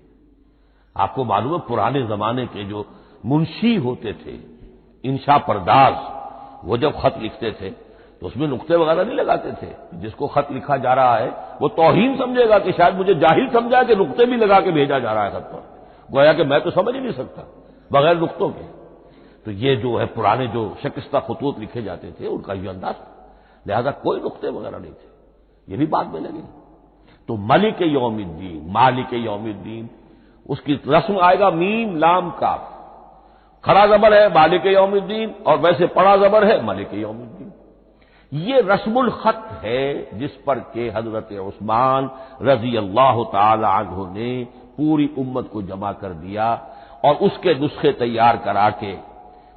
آپ کو معلوم ہے پرانے زمانے کے جو منشی ہوتے تھے، انشا پرداز، وہ جب خط لکھتے تھے تو اس میں نقطے وغیرہ نہیں لگاتے تھے۔ جس کو خط لکھا جا رہا ہے وہ توہین سمجھے گا کہ شاید مجھے جاہل سمجھا کہ نقطے بھی لگا کے بھیجا جا رہا ہے خط پر، گویا کہ میں تو سمجھ ہی نہیں سکتا بغیر نقطوں کے۔ تو یہ جو ہے پرانے جو شکستہ خطوط لکھے جاتے تھے ان کا یہ انداز تھا، لہذا کوئی نقطے وغیرہ نہیں تھے، یہ بھی بعد میں لگے۔ تو ملک یوم الدین، مالک یوم الدین، اس کی رسم آئے گا میم لام کاف، کھڑا زبر ہے مالک یوم الدین اور ویسے پڑا زبر ہے ملک یوم الدین۔ یہ رسم الخط ہے جس پر کہ حضرت عثمان رضی اللہ تعالی عنہ نے پوری امت کو جمع کر دیا اور اس کے نسخے تیار کرا کے،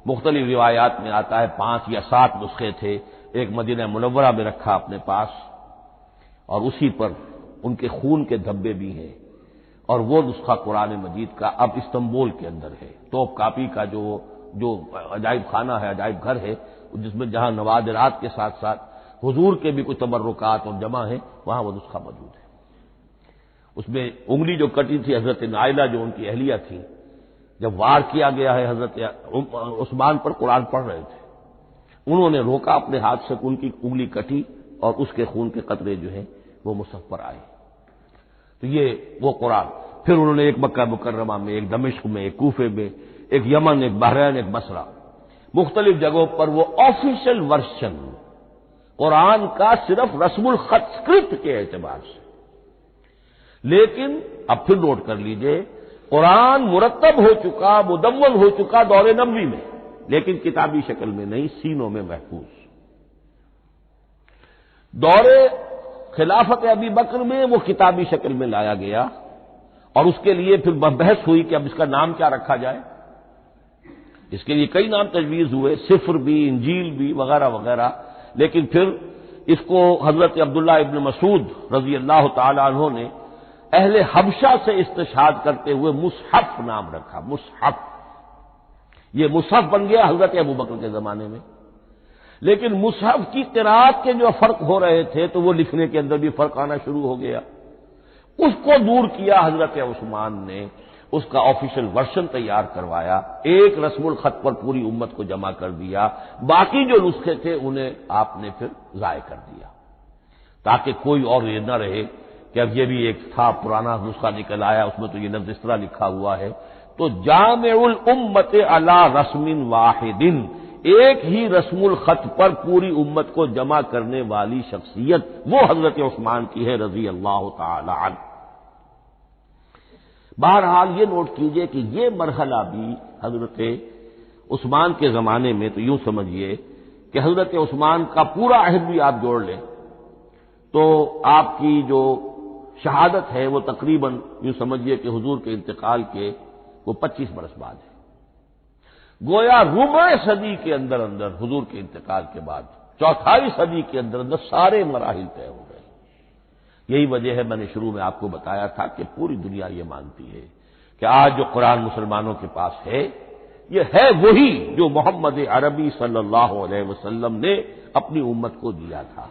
مختلف روایات میں آتا ہے 5 یا 7 نسخے تھے، ایک مدینہ منورہ میں رکھا اپنے پاس، اور اسی پر ان کے خون کے دھبے بھی ہیں، اور وہ نسخہ قرآن مجید کا اب استنبول کے اندر ہے، توپ کاپی کا جو عجائب خانہ ہے، عجائب گھر ہے، جس میں جہاں نوادرات کے ساتھ ساتھ حضور کے بھی کچھ تبرکات اور جمع ہیں، وہاں وہ نسخہ موجود ہے۔ اس میں انگلی جو کٹی تھی حضرت نائلہ جو ان کی اہلیہ تھی، جب وار کیا گیا ہے حضرت عثمان پر، قرآن پڑھ رہے تھے، انہوں نے روکا اپنے ہاتھ سے، ان کی انگلی کٹی اور اس کے خون کے قطرے جو ہیں وہ مصحف پر آئے۔ تو یہ وہ قرآن، پھر انہوں نے ایک مکہ مکرمہ میں، ایک دمشق میں، ایک کوفے میں، ایک یمن، ایک بحرین، ایک بصرہ، مختلف جگہوں پر وہ آفیشل ورژن قرآن کا صرف رسم الخط اسکرپٹ کے اعتبار سے۔ لیکن اب پھر نوٹ کر لیجئے، قرآن مرتب ہو چکا، مدون ہو چکا دور نبوی میں، لیکن کتابی شکل میں نہیں، سینوں میں محفوظ۔ دور خلافت ابی بکر میں وہ کتابی شکل میں لایا گیا، اور اس کے لیے پھر بحث ہوئی کہ اب اس کا نام کیا رکھا جائے۔ اس کے لیے کئی نام تجویز ہوئے، سفر بھی، انجیل بھی، وغیرہ وغیرہ، لیکن پھر اس کو حضرت عبداللہ ابن مسعود رضی اللہ تعالی عنہ نے اہل حبشہ سے استشہاد کرتے ہوئے مصحف نام رکھا، مصحف۔ یہ مصحف بن گیا حضرت ابو بکر کے زمانے میں، لیکن مصحف کی قراءت کے جو فرق ہو رہے تھے تو وہ لکھنے کے اندر بھی فرق آنا شروع ہو گیا، اس کو دور کیا حضرت عثمان نے، اس کا آفیشل ورژن تیار کروایا، ایک رسم الخط پر پوری امت کو جمع کر دیا، باقی جو نسخے تھے انہیں آپ نے پھر ضائع کر دیا، تاکہ کوئی اور یہ نہ رہے کہ اب یہ بھی ایک تھا پرانا نسخہ نکل آیا، اس میں تو یہ لفظ اس طرح لکھا ہوا ہے۔ تو جامع الامت علی رسم واحد، ایک ہی رسم الخط پر پوری امت کو جمع کرنے والی شخصیت وہ حضرت عثمان کی ہے رضی اللہ تعالی عنہ۔ بہرحال یہ نوٹ کیجئے کہ یہ مرحلہ بھی حضرت عثمان کے زمانے میں، تو یوں سمجھیے کہ حضرت عثمان کا پورا عہد بھی آپ جوڑ لیں تو آپ کی جو شہادت ہے وہ تقریباً یوں سمجھیے کہ حضور کے انتقال کے وہ 25 برس بعد ہے، گویا ربع صدی کے اندر اندر حضور کے انتقال کے بعد، چوتھائی صدی کے اندر اندر سارے مراحل طے ہو گئے۔ یہی وجہ ہے میں نے شروع میں آپ کو بتایا تھا کہ پوری دنیا یہ مانتی ہے کہ آج جو قرآن مسلمانوں کے پاس ہے یہ ہے وہی جو محمد عربی صلی اللہ علیہ وسلم نے اپنی امت کو دیا تھا۔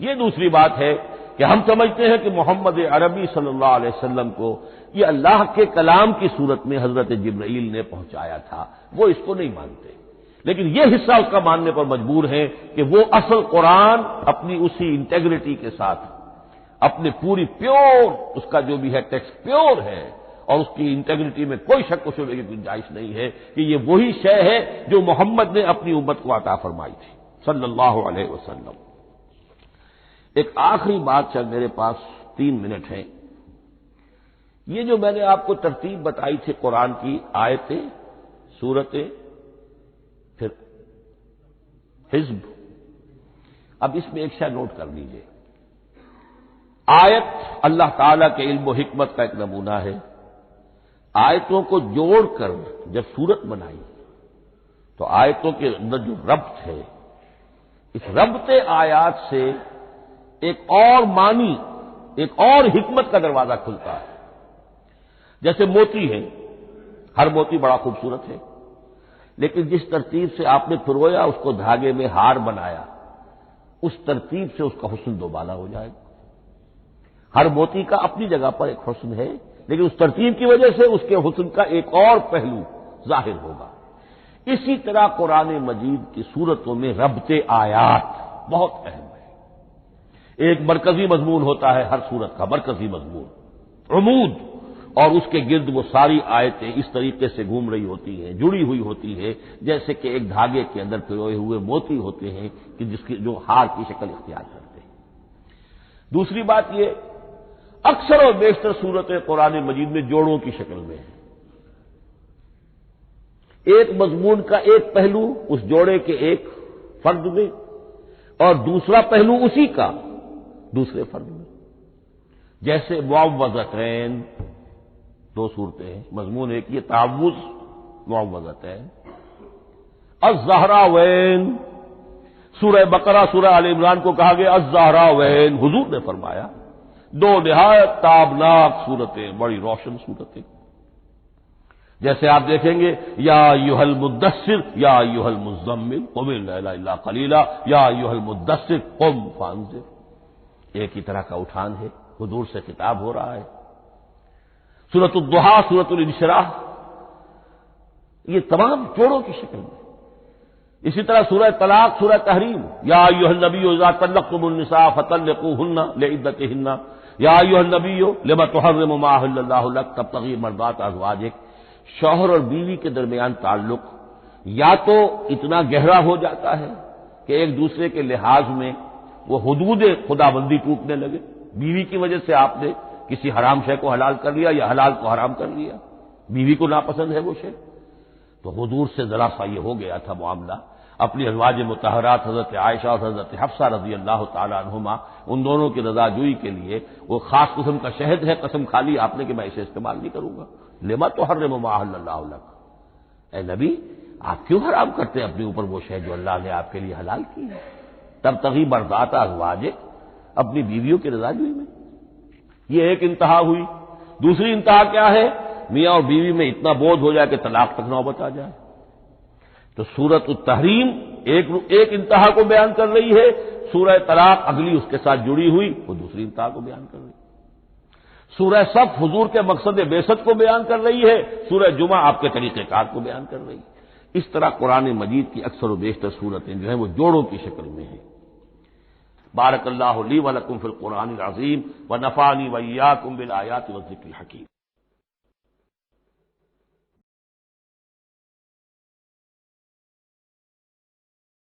یہ دوسری بات ہے کہ ہم سمجھتے ہیں کہ محمد عربی صلی اللہ علیہ وسلم کو یہ اللہ کے کلام کی صورت میں حضرت جبرائیل نے پہنچایا تھا، وہ اس کو نہیں مانتے، لیکن یہ حصہ اس کا ماننے پر مجبور ہے کہ وہ اصل قرآن اپنی اسی انٹیگریٹی کے ساتھ، اپنے پوری پیور، اس کا جو بھی ہے ٹیکسٹ پیور ہے اور اس کی انٹیگریٹی میں کوئی شک و شبہ کی گنجائش نہیں ہے کہ یہ وہی شے ہے جو محمد نے اپنی امت کو عطا فرمائی تھی صلی اللہ علیہ وسلم۔ ایک آخری بات، چل میرے پاس 3 منٹ ہیں، یہ جو میں نے آپ کو ترتیب بتائی تھی قرآن کی، آیتیں، سورتیں، پھر حزب، اب اس میں ایک شے نوٹ کر لیجئے، آیت اللہ تعالی کے علم و حکمت کا ایک نمونہ ہے، آیتوں کو جوڑ کر جب سورت بنائی تو آیتوں کے اندر جو ربط ہے، اس ربط آیات سے ایک اور معنی، ایک اور حکمت کا دروازہ کھلتا ہے۔ جیسے موتی ہے، ہر موتی بڑا خوبصورت ہے، لیکن جس ترتیب سے آپ نے پرویا، اس کو دھاگے میں ہار بنایا، اس ترتیب سے اس کا حسن دوبالا ہو جائے گا۔ ہر موتی کا اپنی جگہ پر ایک حسن ہے، لیکن اس ترتیب کی وجہ سے اس کے حسن کا ایک اور پہلو ظاہر ہوگا۔ اسی طرح قرآن مجید کی صورتوں میں ربط آیات بہت اہم ہے۔ ایک مرکزی مضمون ہوتا ہے ہر صورت کا، مرکزی مضمون، عمود، اور اس کے گرد وہ ساری آیتیں اس طریقے سے گھوم رہی ہوتی ہیں، جڑی ہوئی ہوتی ہے، جیسے کہ ایک دھاگے کے اندر پروئے ہوئے موتی ہوتے ہیں کہ جس کی جو ہار کی شکل اختیار کرتے ہیں۔ دوسری بات یہ، اکثر اور بیشتر صورتیں قرآن مجید میں جوڑوں کی شکل میں ہیں۔ ایک مضمون کا ایک پہلو اس جوڑے کے ایک فرد میں، اور دوسرا پہلو اسی کا دوسرے فرد میں، جیسے معوذتین، دو صورتیں ہیں، مضمون ایک یہ تعوذ، معوذتین، الزہراوین، سورہ بقرہ سورہ آل عمران کو کہا گیا الزہراوین، حضور نے فرمایا دو نہایت تابناک صورتیں، بڑی روشن صورتیں۔ جیسے آپ دیکھیں گے یا ایھا المدثر یا ایھا المزمل قم اللیل الا قلیلا یا ایھا المدثر قم فانذر، ایک ہی طرح کا اٹھان ہے، حضور سے خطاب ہو رہا ہے۔ سورۃ الضحیٰ، سورۃ الانشراح، یہ تمام جوڑوں کی شکل میں۔ اسی طرح سورہ طلاق، سورہ تحریم، یا ایھا النبی اذا طلقتم النساء فطلقوهن لعدتهن یا ایھا النبی لما تحرم ما احل اللہ لک تبتغی مرضات ازواجک۔ شوہر اور بیوی کے درمیان تعلق یا تو اتنا گہرا ہو جاتا ہے کہ ایک دوسرے کے لحاظ میں وہ حدود خدابندی ٹوٹنے لگے، بیوی کی وجہ سے آپ نے کسی حرام شے کو حلال کر لیا یا حلال کو حرام کر لیا، بیوی کو ناپسند ہے وہ شے، تو حضور سے ذرا سا یہ ہو گیا تھا معاملہ۔ اپنی ازواج مطہرات حضرت عائشہ اور حضرت حفصہ رضی اللہ تعالی عنہما، ان دونوں کی رضا جوئی کے لیے وہ خاص قسم کا شہد ہے، قسم کھا لی آپ نے کہ میں اسے استعمال نہیں کروں گا۔ لما تحرم ما احل اللہ لک، اے نبی آپ کیوں حرام کرتے ہیں اپنے اوپر وہ شے جو اللہ نے آپ کے لیے حلال کی ہے؟ تبتغی مرضات ازواجک، اپنی بیویوں کی رضا جوئی میں۔ یہ ایک انتہا ہوئی۔ دوسری انتہا کیا ہے؟ میاں اور بیوی میں اتنا بودھ ہو جائے کہ طلاق تک نوبت آ جائے۔ تو سورۃ التحریم ایک انتہا کو بیان کر رہی ہے، سورہ طلاق اگلی اس کے ساتھ جڑی ہوئی وہ دوسری انتہا کو بیان کر رہی ہے۔ سورہ صف حضور کے مقصد بعثت کو بیان کر رہی ہے، سورہ جمعہ آپ کے طریقہ کار کو بیان کر رہی ہے۔ اس طرح قرآن مجید کی اکثر و بیشتر صورتیں جو ہیں وہ جوڑوں کی شکل میں ہیں۔ بارک اللہ لی و لکم فی القرآن العظیم ونفعنی وإیاکم بالآیات والذکر الحکیم۔